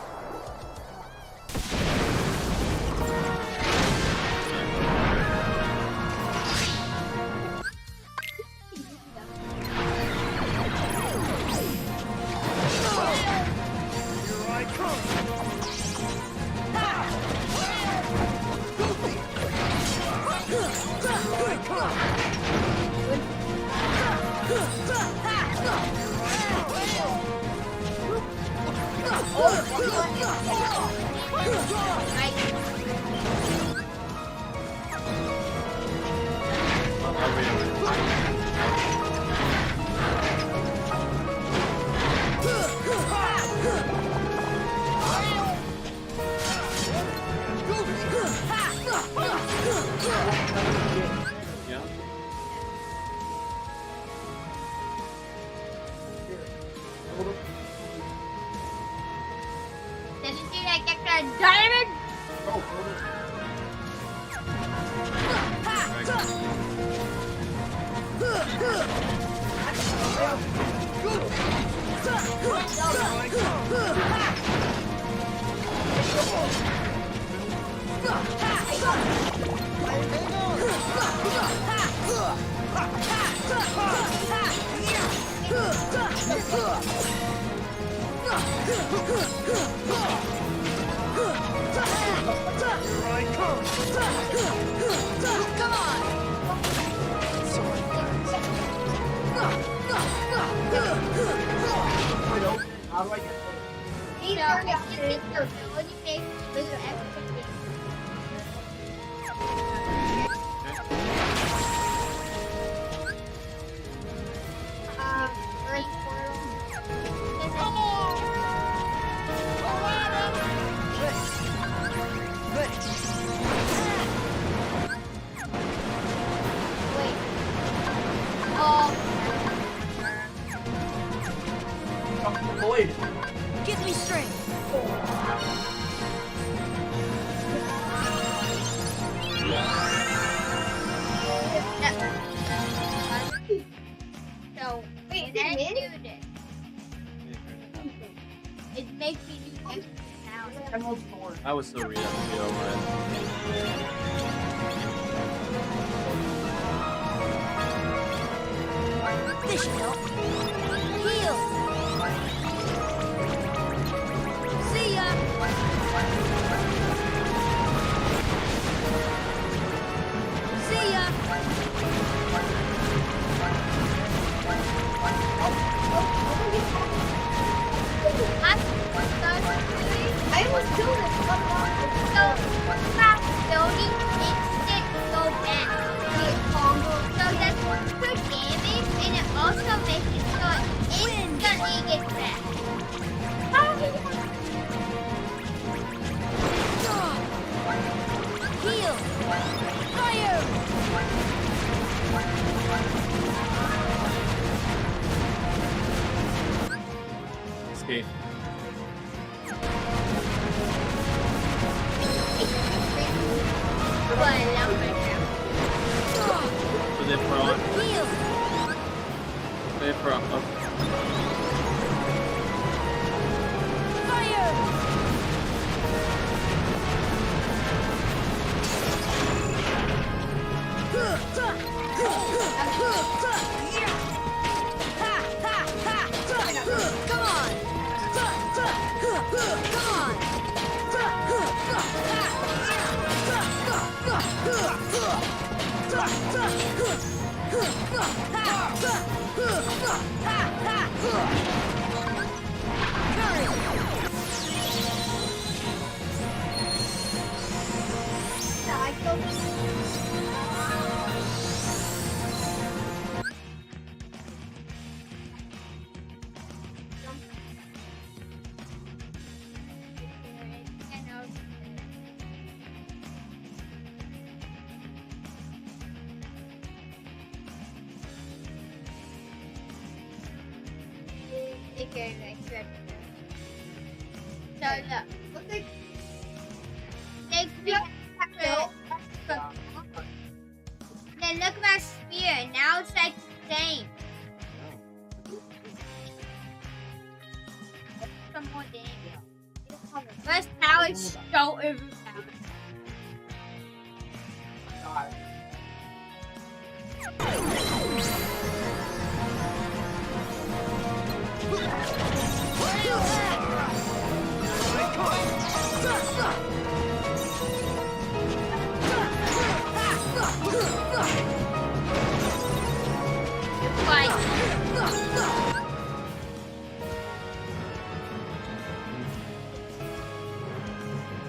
Yeah. Did you see that extra diamond? How do I get there? These So, are if you think your ability makes with your expectations. Earth portal. Wait. Jump the void. Give me strength. So, Wait, when did I Min? do this, it makes me do extra now. Emerald sword. I was still reading the video, but This should help. Heal. See ya. See ya. I was doing this. Come on. So, stop building instant go back. So that's extra damage, and it also makes it so it instantly gets back. Heal. Fire. escape. So they pro. Heal. They pro. Fire. Come on. Come on. sticker right here. So look. Looks like Like we have then look at my spear. Now it's like the same. Some more damage. First power is so overpowered. God.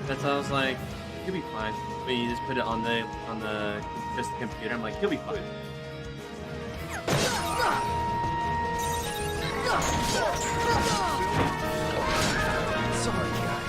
That's why I was like, he'll be fine. But you just put it on the just the computer. I'm like, he'll be fine. Sorry, guys.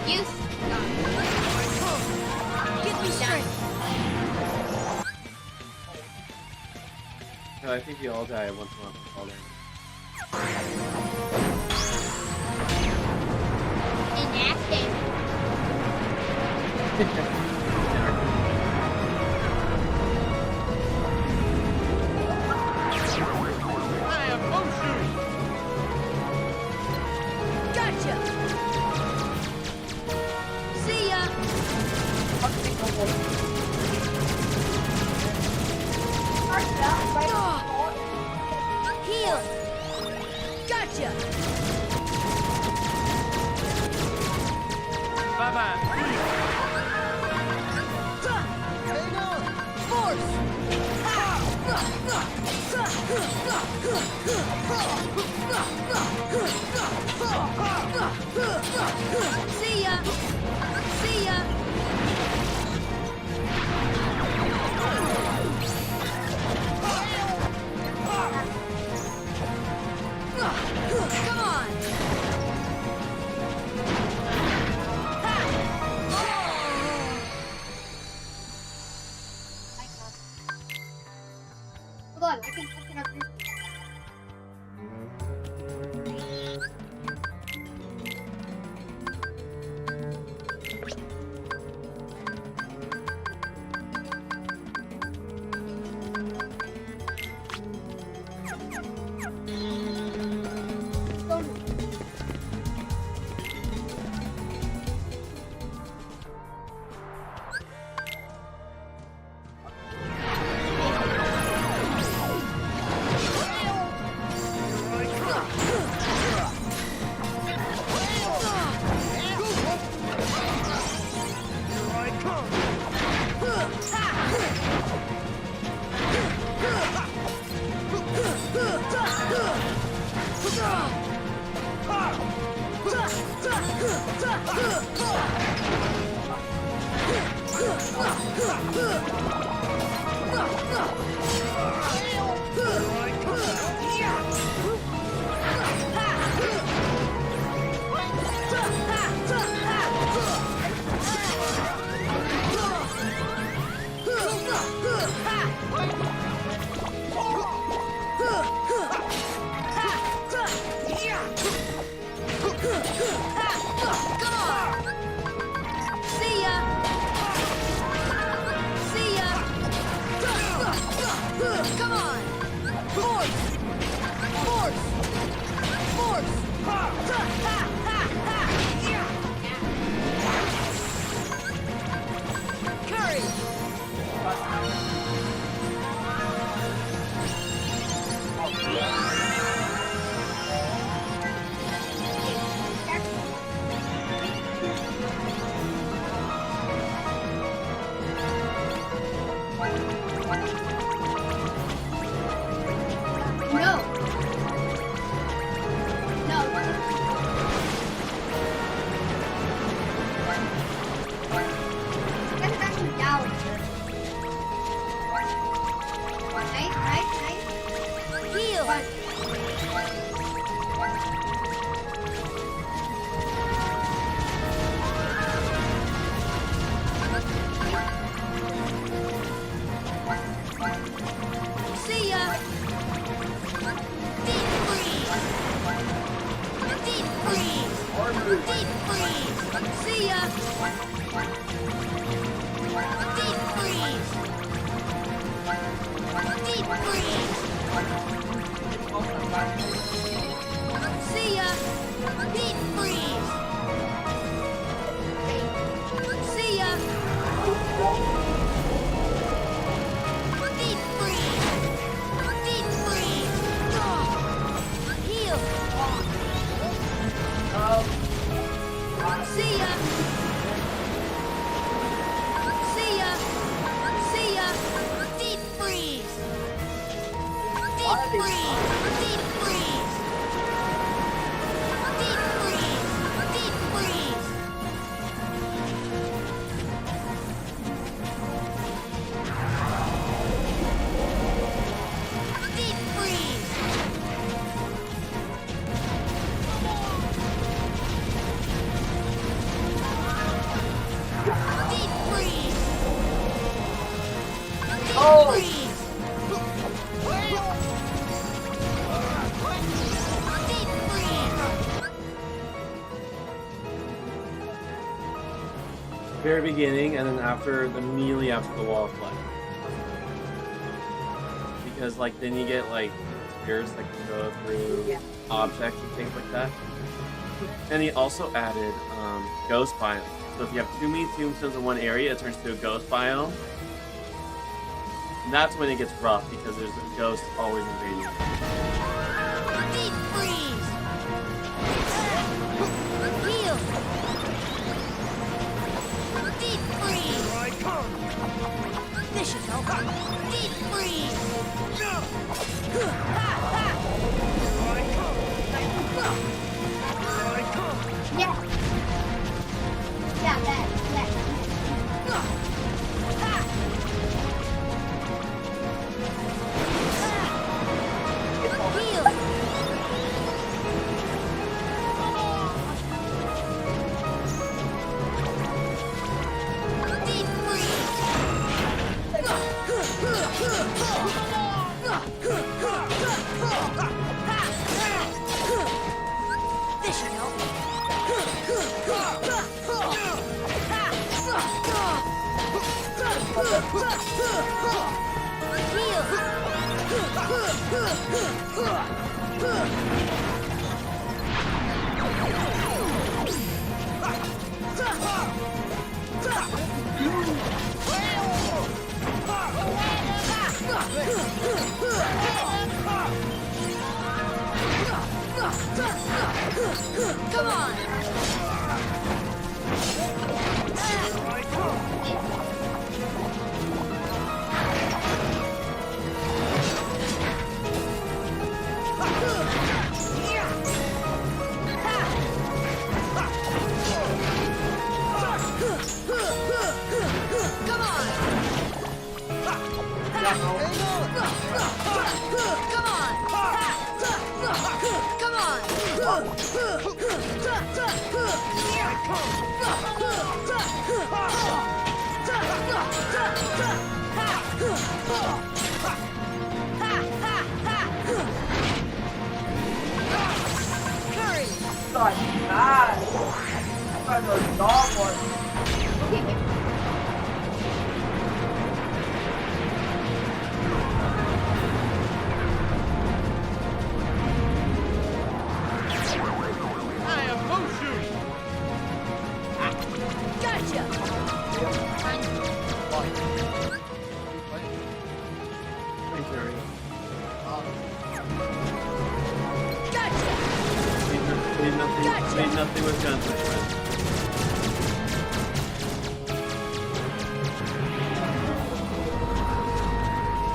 You Give me strength. No, I think we all die once in a while from falling. inactive. Gotcha. See ya. Heal. Gotcha. Bye bye. Hang on. Force. See ya. See ya. Come on. hold on, I can pick it up here. Come on! See ya! See ya! Come on! Force! Force! Force! Courage! No. No. That's actually down. Nice. Heal! See ya! Deep freeze! Deep freeze! Deep freeze! See ya! Deep freeze! Deep freeze! See ya! Deep freeze! See ya! Deep freeze! Deep freeze! Heal! See ya! See ya! See ya! Deep freeze! Deep freeze! Deep freeze! Deep freeze! Deep freeze! Deep freeze! Deep freeze! Deep freeze! Deep freeze! Very beginning, and then immediately after the wall of flight. Because like then you get like spirits that can go through objects and things like that. And he also added ghost biome. So if you have too many tombstones in one area, it turns to a ghost biome. And that's when it gets rough because there's a ghost always invading. Deep freeze! Heal! Deep freeze! Here I come! This should help. Deep freeze! No! Ha, ha. Here I come! Here I come! Yeah. Yeah, that. Heal! Deep freeze! This should help. Come on! Here I come! Come on! Yeah, bro. Come on! Come on! Here I come! Curry! Such bad. I'm trying to dog one. I am Mushu! Gotcha! Thanks, Harry. Gotcha! Made nothing with guns, my friend.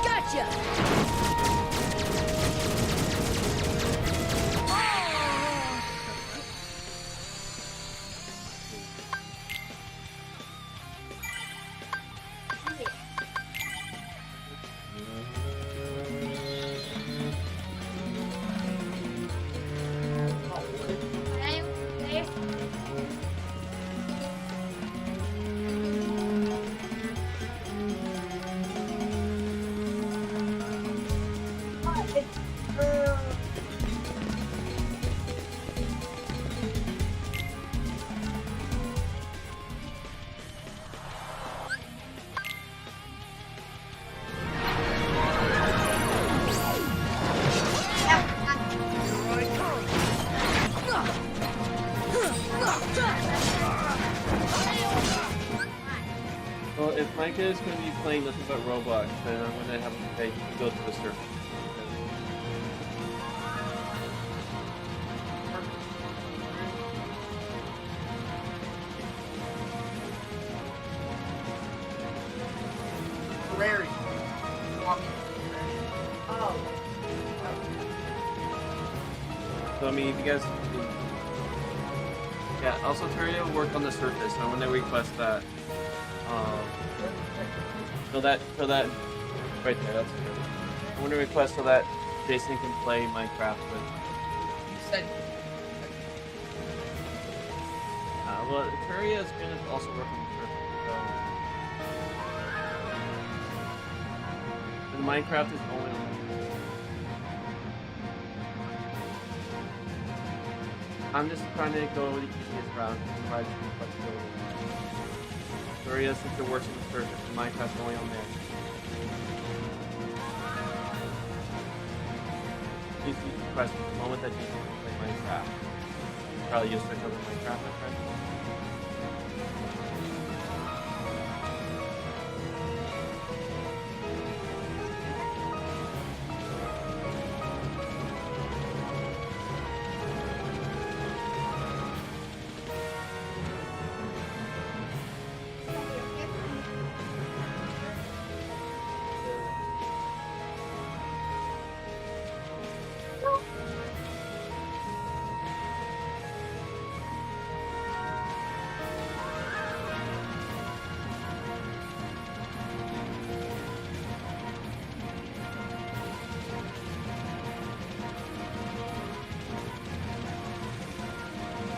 Gotcha! Here I come! Well, if Micah is going to be playing nothing but Roblox, then I'm going to have him pay to go to the surface. Rary. Oh. So, I mean, if you guys... Yeah, also Terraria will work on the surface, so I'm going to request that. So that right there, that's good. I'm going to request so that Jason can play Minecraft with. You said. Well, Terraria is going to also work on the surface. So. And Minecraft is only on the surface. I'm just trying to go the easiest route to provide some flexibility. Terraria, since it works on the surface, and Minecraft's only on there. Please request the moment that you can play Minecraft. Probably just search over Minecraft, my friend.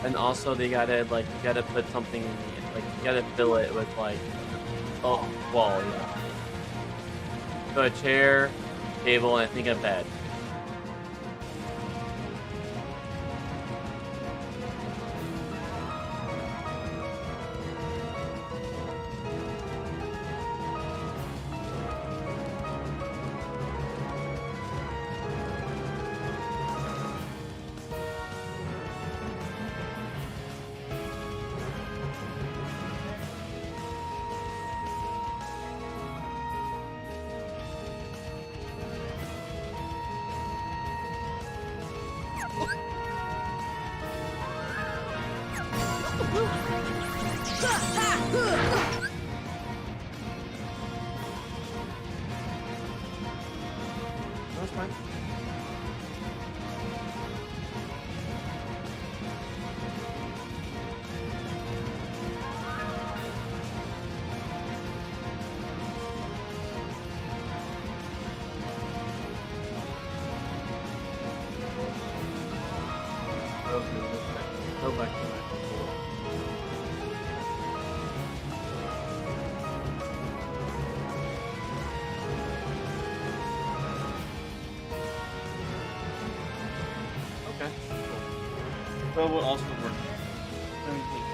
And also they gotta you gotta put something you gotta fill it with wall, yeah. So a chair, table, and I think a bed. That's fine. go back to my Okay. So will also work. Let me think.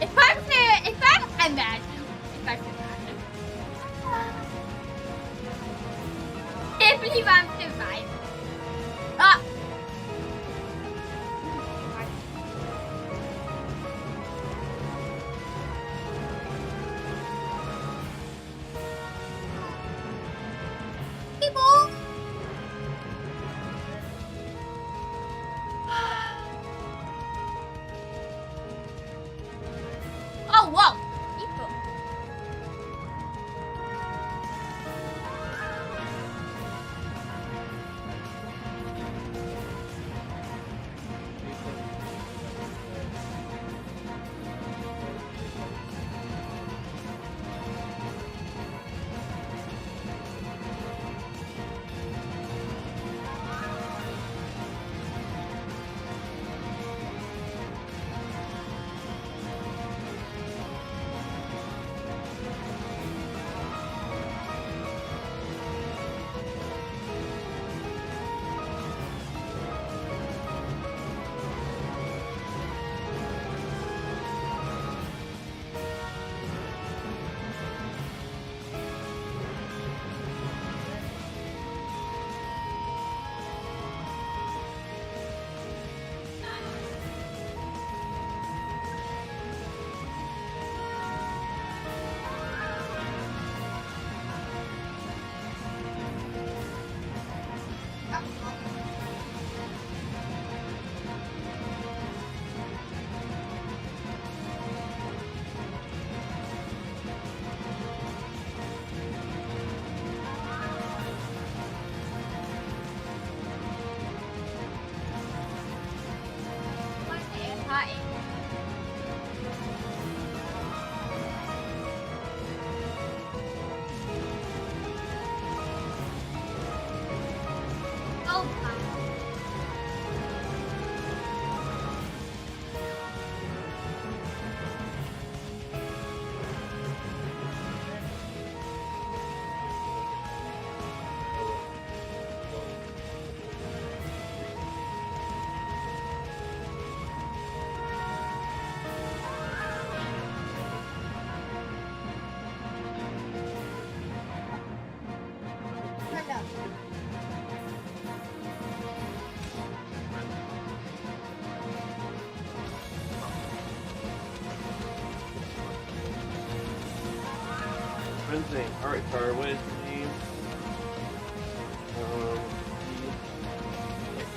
If I imagine, if I could imagine, can't believe I'm surviving. Ah! People! Oh, whoa! People. Oh, my. Friend's name. Alright, Tara, what is your name?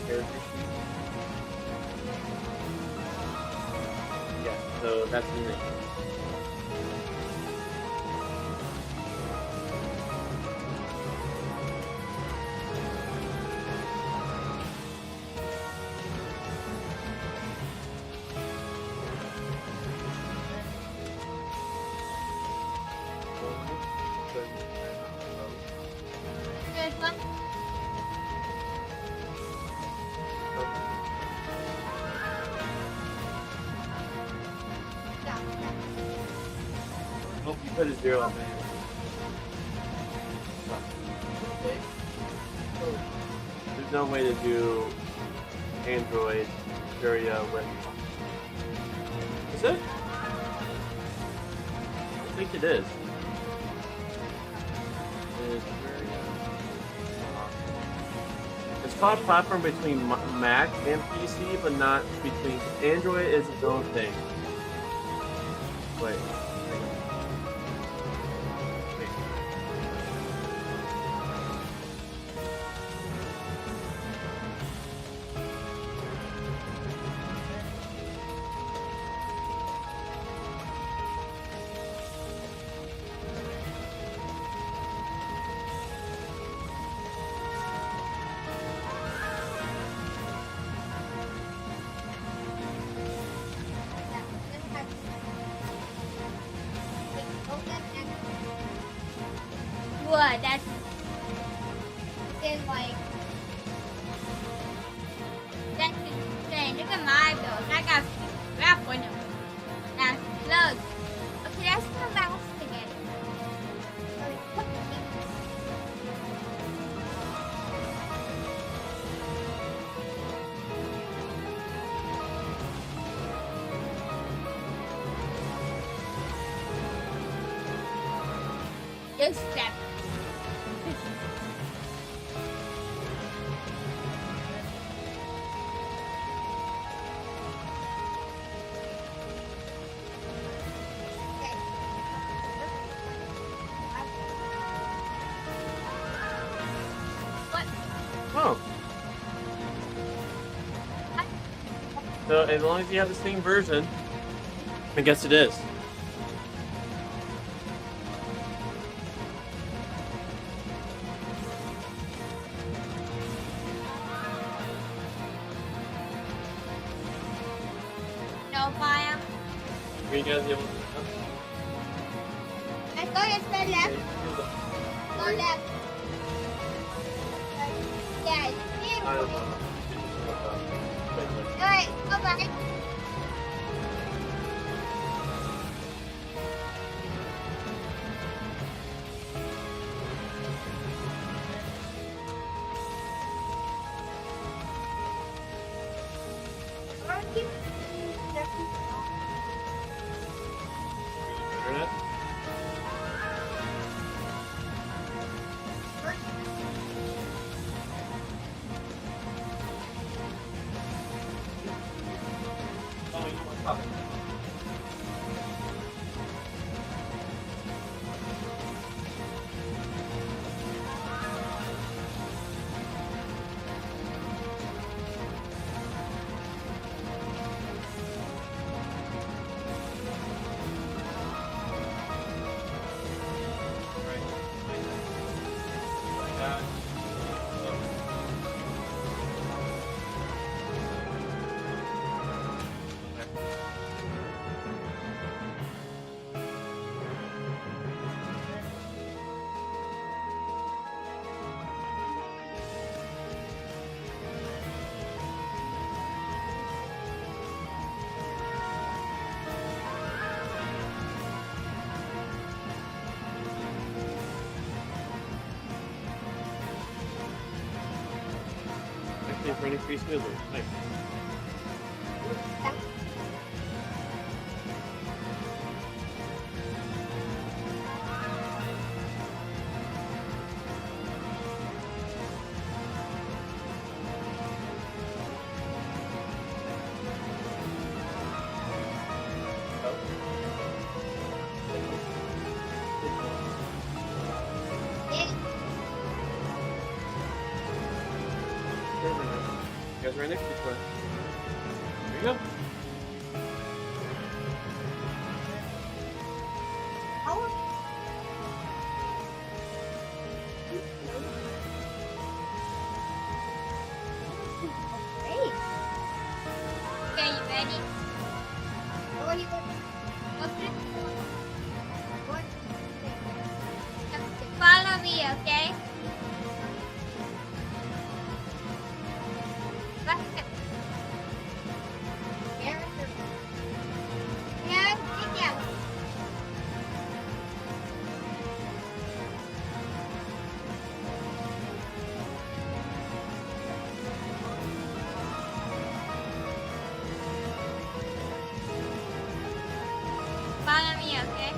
Character sheet. Yeah, so that's the name. Good one. Oh, you put a 0 on there. There's no way to do Android area with. Is it? I think it is. It's called platform between Mac and PC, but not between. Android is its own thing. Wait. wood. That's in like. That's insane. Look at my build. I got crap on them. That's loads. Okay, let's go mouse again. Just step. Oh. So as long as you have the same version, I guess it is. No fire. Are you guys able to Let's go to the left. Go left. Yeah, it's beautiful. Alright, go back. Internet? Oh, you want to Actually, it's running pretty smoothly. Nice. You guys right next to each other. There you go. Okay, you ready? Follow me, okay? Follow me, okay?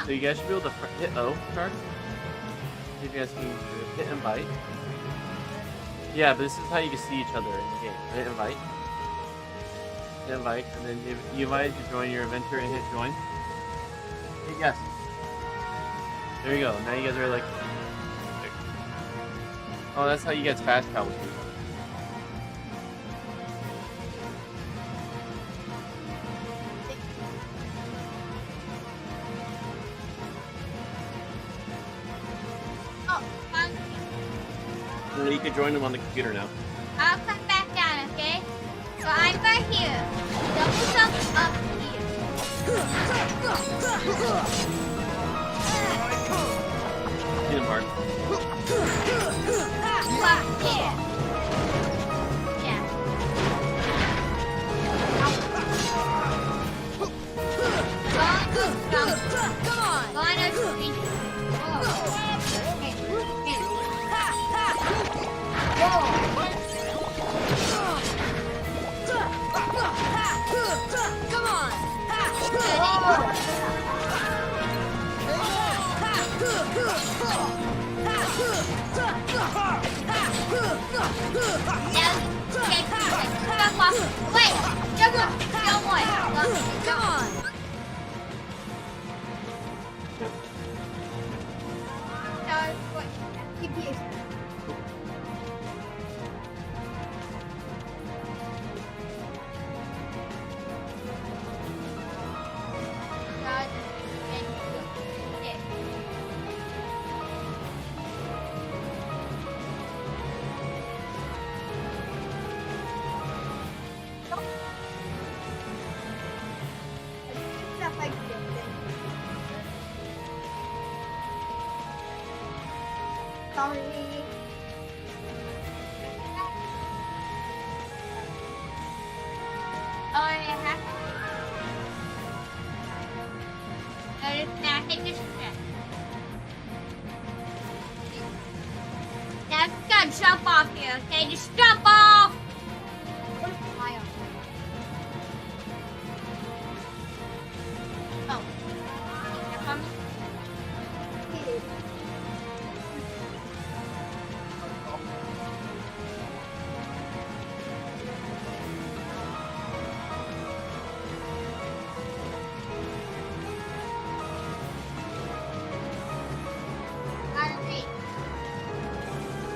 So you guys should be able to hit O, Shark. See if you guys can hit invite. Yeah, but this is how you can see each other in the game. Hit invite. Hit invite, and then you invite to join your adventure and hit join. Hit yes. There you go. Now you guys are like. Oh, that's how you guys fast travel to each other. You can join them on the computer now. I'll come back down, okay? So I'm right here. Double jump up here. See the mark. Up there. Yeah. Come on! Go on a screen. Come on! Wait! Jump on! Jump on! Come on! Sorry. Now you gotta jump off here, okay? Just jump off! Oh. You're coming?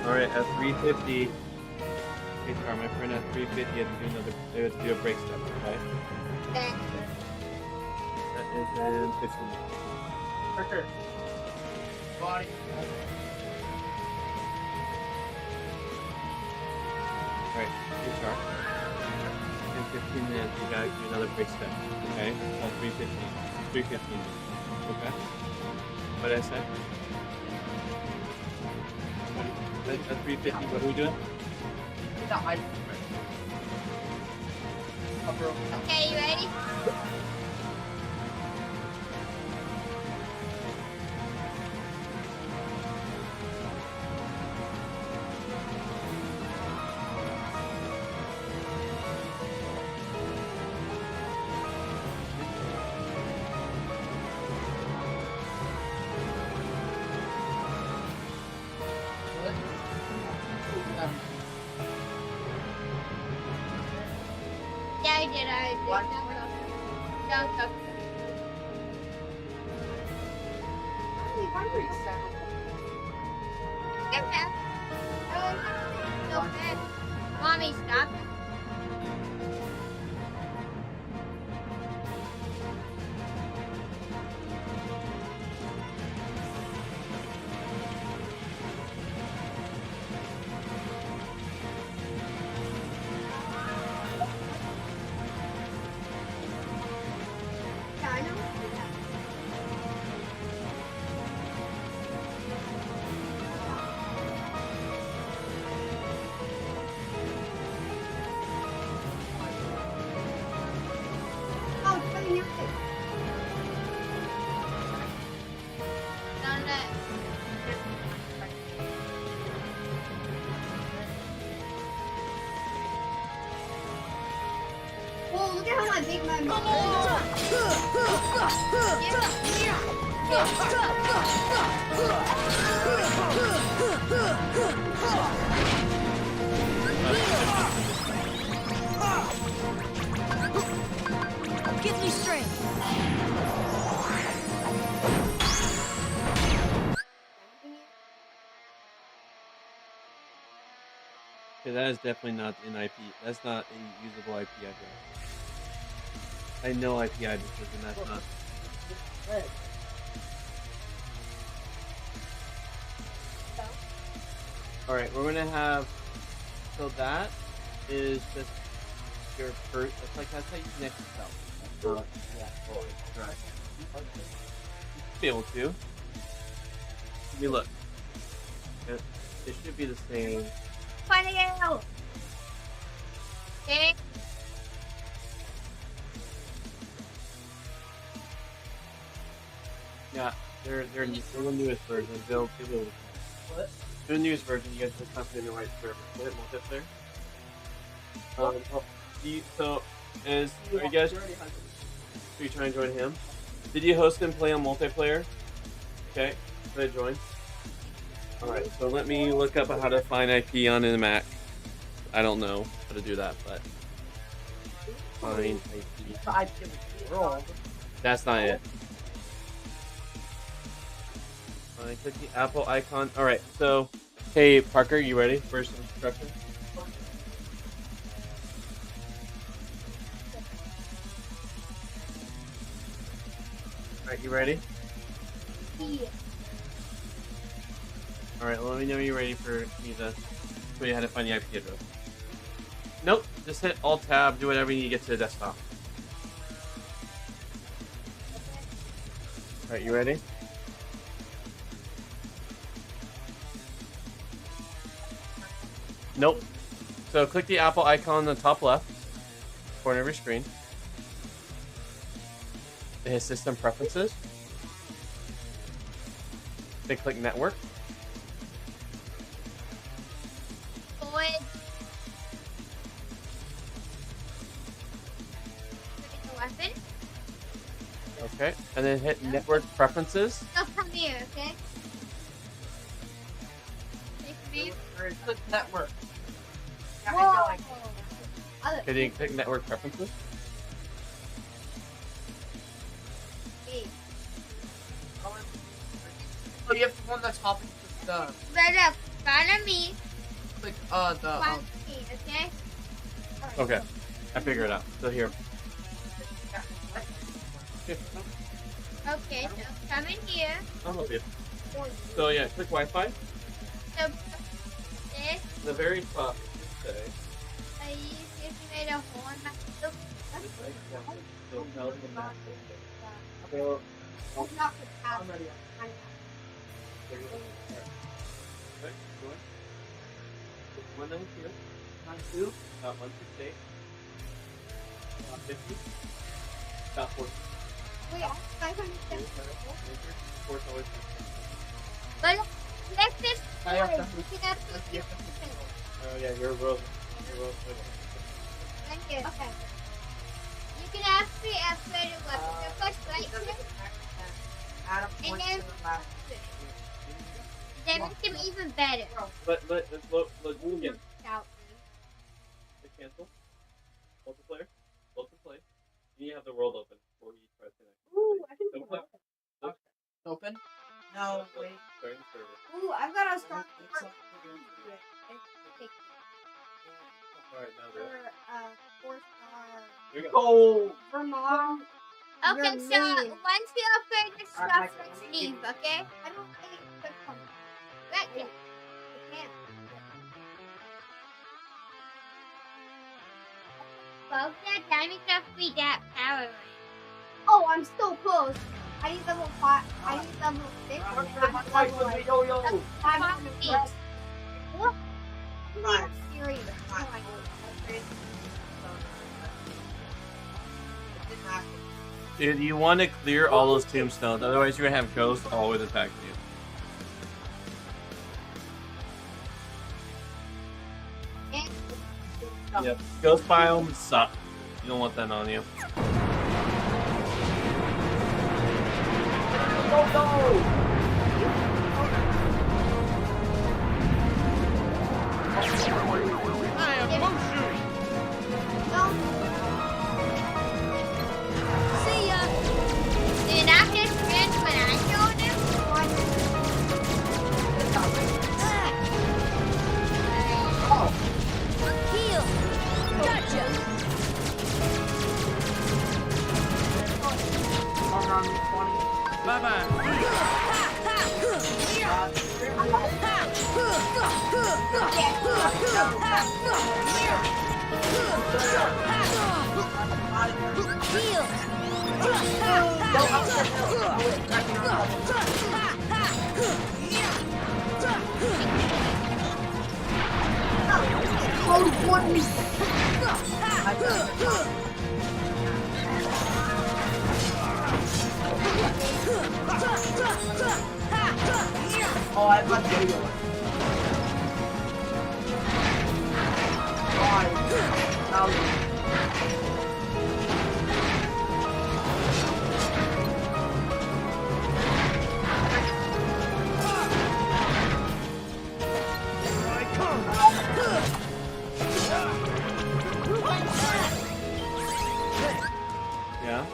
Alright, at 350. Hey, sorry, my friend at 350 had to do a break step, okay? Okay. That is in 15 minutes. Quicker. Body. Alright, hey, Shark. In 15 minutes, you gotta do another break step, okay? At 315. 315. Okay? What did I say? At 350, what are we doing? The height. Upper. Okay, you ready? Yeah, I did. What? Jump. Get back. No bad. Mommy, stop. Don't let. Whoa, look at how big my Come on! Get up. Give me strength. Okay, that is definitely not an IP. That's not a usable IP address. I know IP addresses, and that's not. Red. All right, we're gonna have. So that is just your first. That's how you connect yourself. Yeah. Right. Be able to. Let me look. It should be the same. Find it out. Okay. Yeah, they're the newest version. They'll be able to. What? They're the newest version. You guys just have to be in the right server. Is it multiplayer? Are you guys? Are you trying to join him? Did you host and play on multiplayer? Okay, try to join. Alright, so let me look up how to find IP on the Mac. I don't know how to do that, but find IP. That's not it. Click the Apple icon. Alright, so hey Parker, you ready for some instructions? Alright, you ready? Yeah. Alright, let me know you're ready for me to show you how to find the IP address. Nope, just hit Alt Tab, do whatever you need to get to the desktop. Alright, you ready? Nope. So click the Apple icon on the top left corner of your screen. It hit System Preferences. Then click Network. Boy. The weapon. Okay, and then hit Network Preferences. Go from here, okay? Take me. Click network. Whoa. Okay, then click Network Preferences. Oh, you have the one that's hopping to the Right up. Follow me. click Follow me, okay? Okay, I figured it out. So here. Okay, so come in here. I'll help you. So yeah, click Wi-Fi. So this, The very top should say. I just made a hole in my look. So tell them about it. So That's not the path. I'm ready. there you go. Okay, go on. Click 192. 92. 168. 50. 40. Wait, 570. But let's just I have to- you can have to Oh yeah, you're rolling. Thank you. Okay. You can actually upgrade a weapon. So first right click, Add a and point then to the left. that makes them even better. Let's do again. Out. Hit cancel. Multiplayer. Multiplayer. You need to have the world open before you try to connect. Ooh, I can Don't do click. that. Look. Open. No, wait. Starting the server. Ooh, I've got a strong Alright, now for there. 4-star Here we go. Oh! Vermont. Okay, You're so mean. once you upgrade the stuff, Alright, let's Michael, leave, okay? I don't think it could come. Right there. I can't. Well, that diamond stuff be that power. Oh, I'm still close. I need level 5. I need level 6. Parker, I'm my level wife was like a yo-yo. 500. What? I'm Five. serious. Oh my God. Dude, you want to clear all those tombstones, otherwise you're gonna have ghosts always attacking you. And Yep. Ghost biomes suck. You don't want that on you. Go, go! I am Mushu. See ya. Did I just miss when I showed him? Heal. Gotcha. Bye bye. Heal. Oh, I got video. Here I come. Yeah.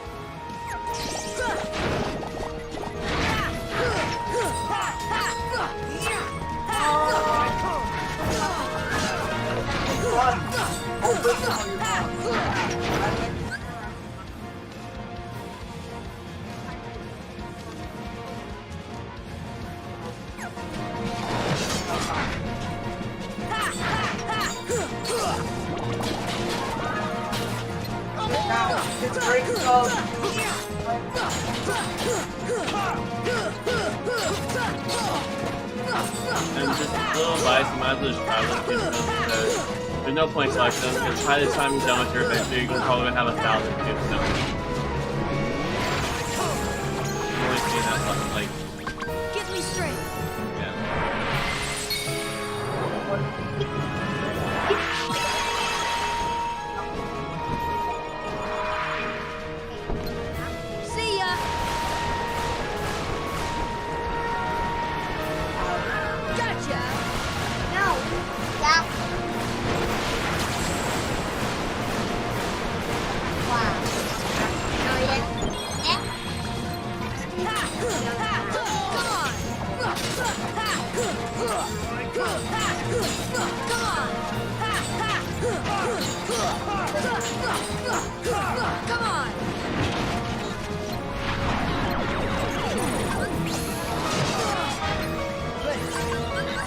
It's great stuff. And just a little advice, you might as well just try those two films because there's no point collecting them because by the time you're done with your adventure, you're probably gonna have 1,000 tubes done. You've only seen that much, like, Give me strength. yeah. See ya. Gotcha. No, that. Wow. No, yeah. Come on.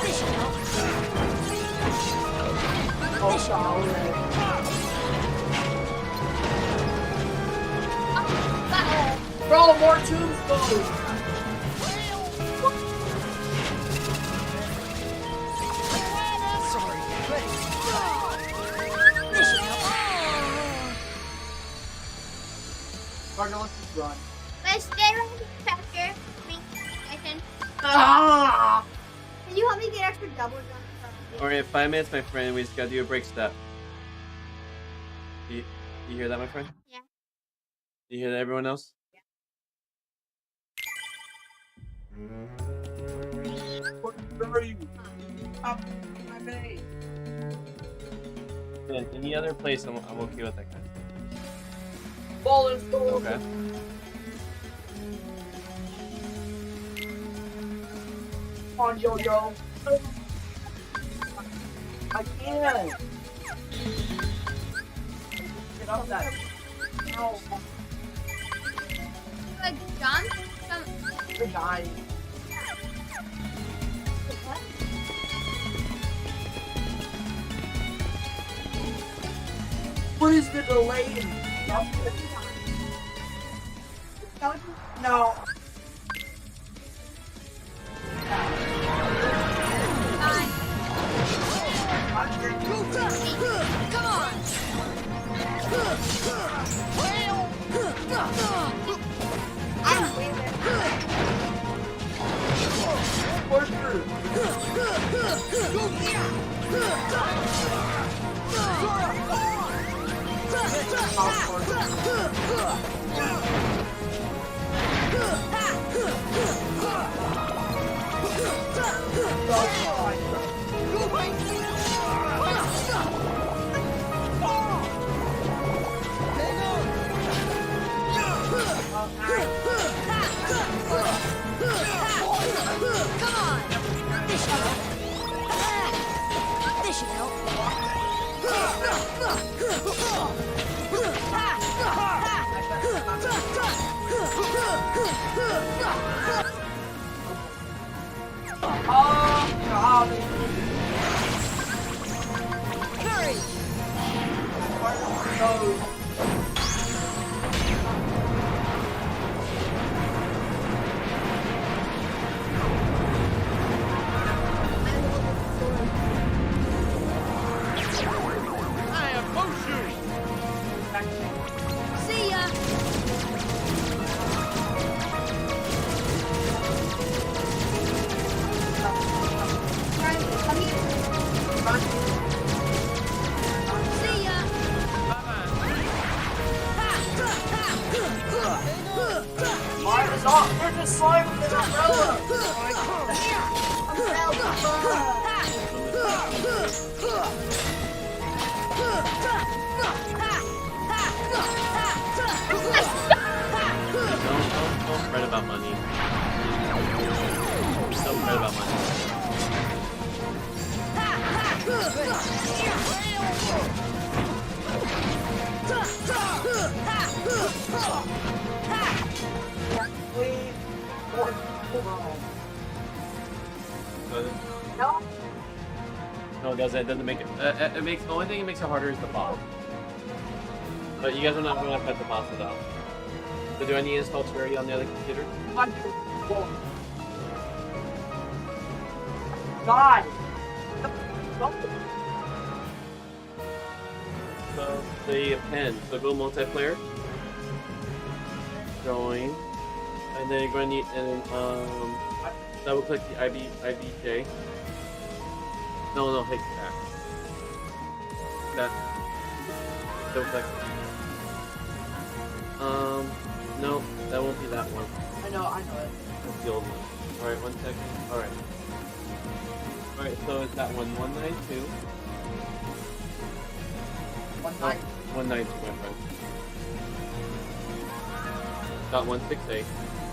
This should help. Oh, sorry. Bro, more tombstones! This should help. Partner, let's just run. Let's stay on the tractor. Listen. Ah! Can you help me get extra double jump? Alright, 5 minutes, my friend. We just gotta do a break step. You hear that, my friend? Yeah. You hear that, everyone else? Where are you? Up my base. Yeah, any other place, I'm okay with that kind of Fallen stuff. storm. Okay. Come on, Jojo. I can't. Get off that. No, Like jump. you're dying. What is the delay in No. Come on. I'm way there. Push through. Come on! This should help. This should Hurry! I have Mushu. See ya! See ya! There's a slime with an umbrella! Don't fret about money. Don't fret about money. No, it doesn't. It doesn't make it. It makes the only thing it makes it harder is the boss. But you guys are not going to fight the boss without. So do I need to install Terraria on the other computer? God! So the pen. So go multiplayer. Join. And then you're going to need double click the IBJ. No, hit that. That. Double click. No, that won't be that one. I know it. That's the old one. Alright, 1 second. Alright. Alright, so it's that one, 192. 192, my friend. Dot 168.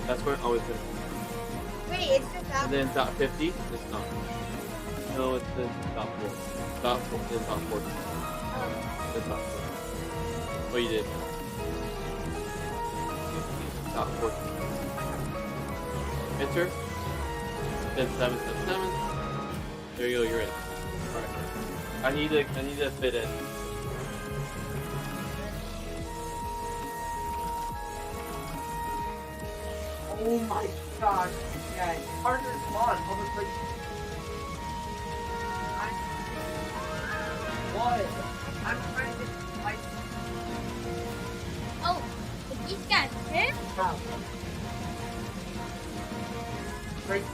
That's where it always is. Wait, it's just that. And then dot 50, it's not. No, it's the dot 4. Dot 4, then dot 40. It's dot 4. What you did. Dot 40. Enter. Then 777. There you go, you're in. Alright. I need to fit in. Oh my god. Yeah, harder spawn. What? I'm trying to like Oh, these guys hurt? how? Great.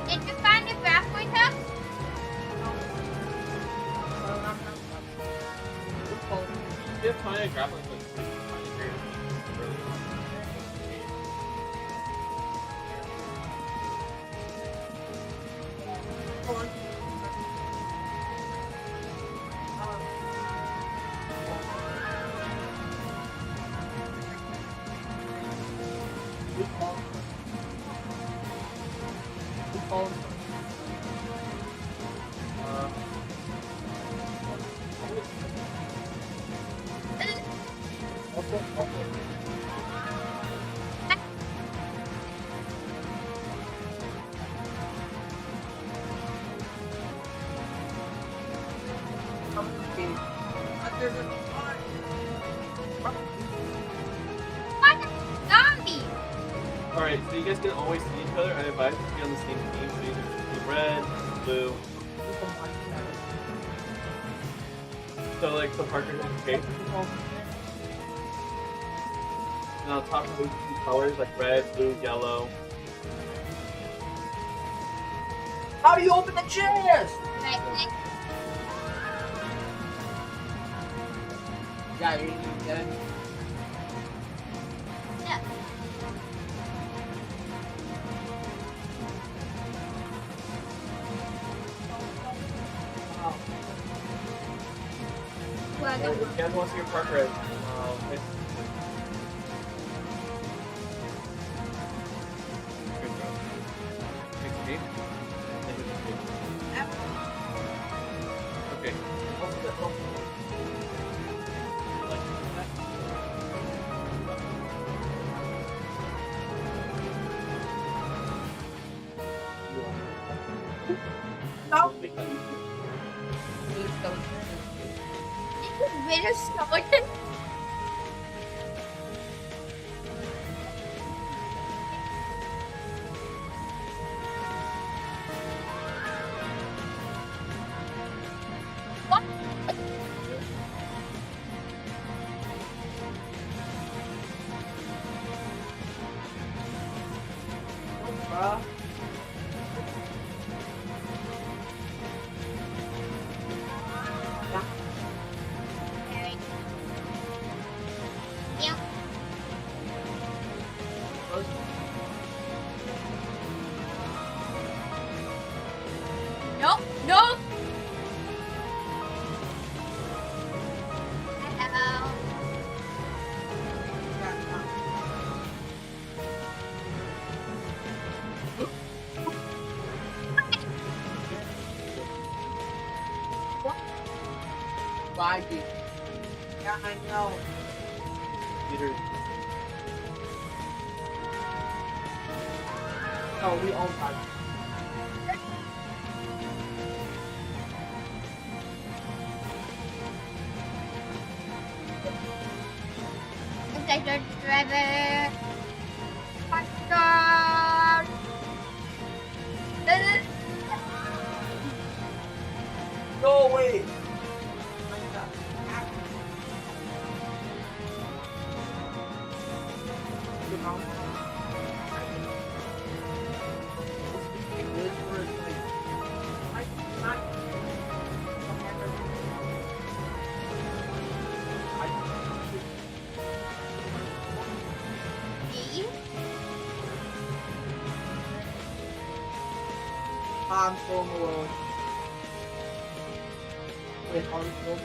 Did you find the graph pointer? You have plenty of grappling hooks. What? Zombie! Alright, so you guys can always see each other. I advise you to be on the same team, so you can see red, blue. So like the Parker's education. And on top of these two colors like red, blue, yellow. How do you open the chest? Right click. Yeah, you didn't get it. Yeah. Oh. Well, If you guys want to see your Parker edge, it's good job. 16. Okay. No. Winter skeleton. What? Bruh. Alright. Yeah. Nope. Nope. Hello. Why did? Yeah, I know. Peter, Oh, we all got it. Driver. Faster. No way. Me? I'm so alone. Wait, are we still?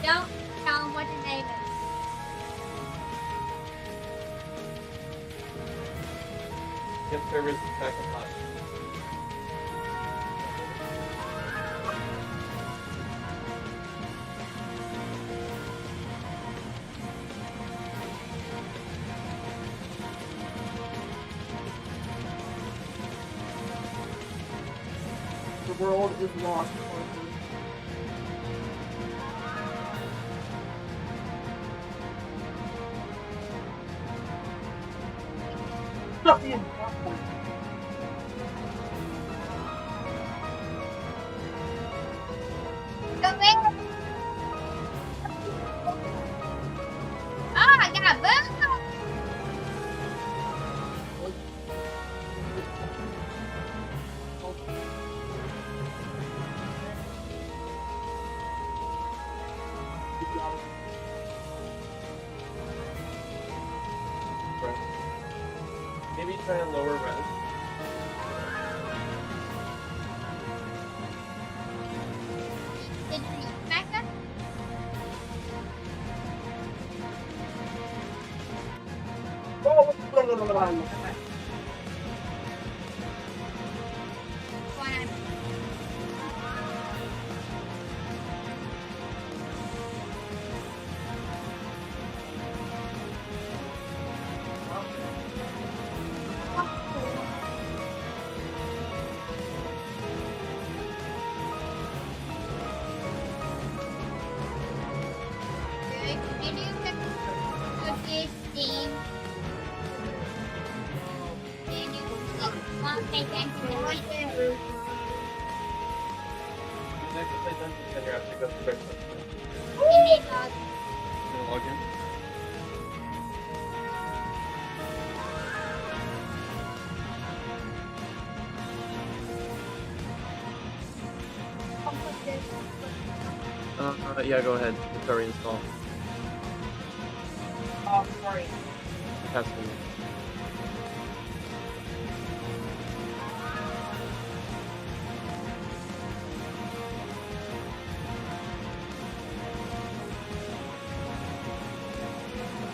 Don't tell him what his name is. get servers back up hot. The world is lost. Stop being popcorn. Come here. Oh, I got a boom. Maybe try and lower res. Sono behind me. One. Good. Did you pick this team? Did you want to get to Next to play Dungeons together after you go through breakfast. the dog? You gonna log in? Yeah, go ahead. It's already installed. Oh, sorry. Testing.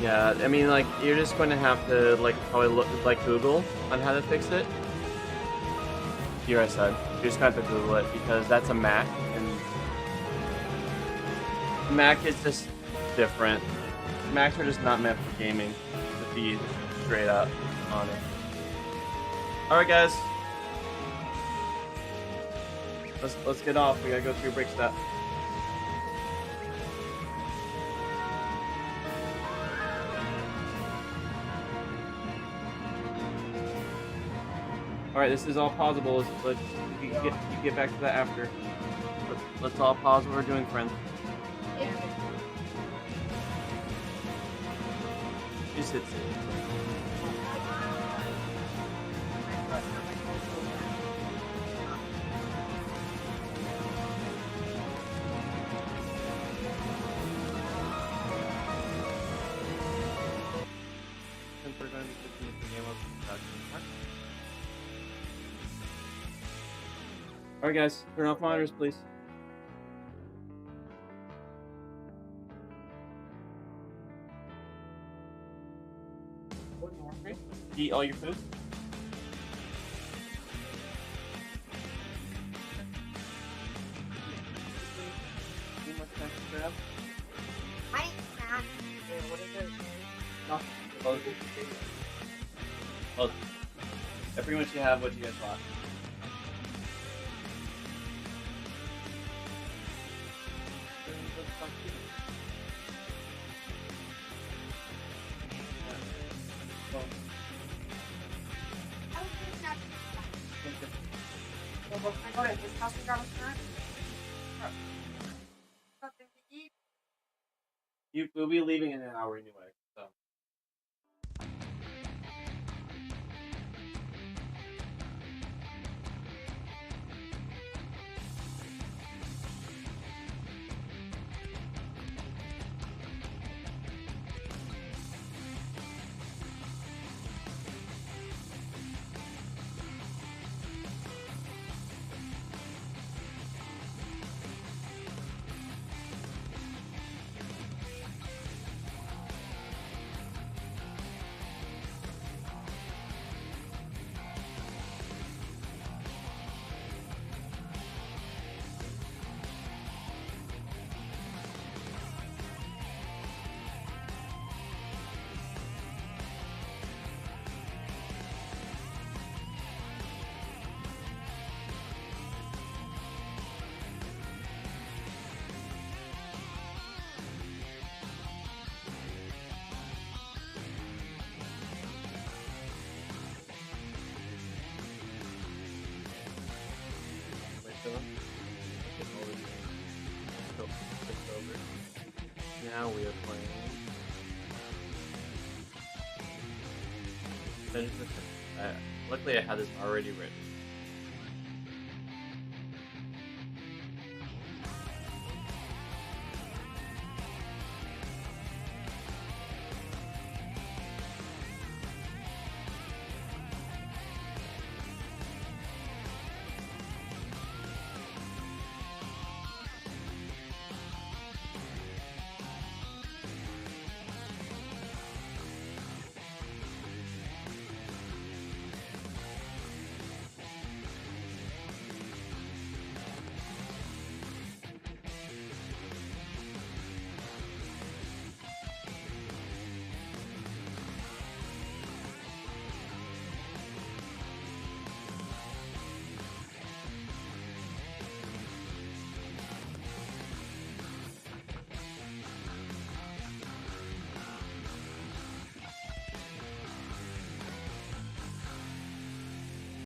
Yeah, I mean, like, you're just going to have to, like, probably look, like, Google on how to fix it. Here I said. You're just going to have to Google it, because that's a Mac, and Mac is just different. Macs are just not meant for gaming, to be straight up honest. Alright, guys. Let's get off. We gotta go through break step. Alright, this is all pausable. Let's you get back to that after. Let's all pause what we're doing, friends. Just hit save. Since we're going to be continuing the game of production. Alright guys, turn off monitors please. Eat all your food. Any more snacks to grab? I snack. What is it? No. Well, I pretty much have what you guys want. Well, we're gonna go to his house and grab a snack. Something to eat. We'll be leaving in an hour anyway, so. Now we are playing. Luckily, I had this already written.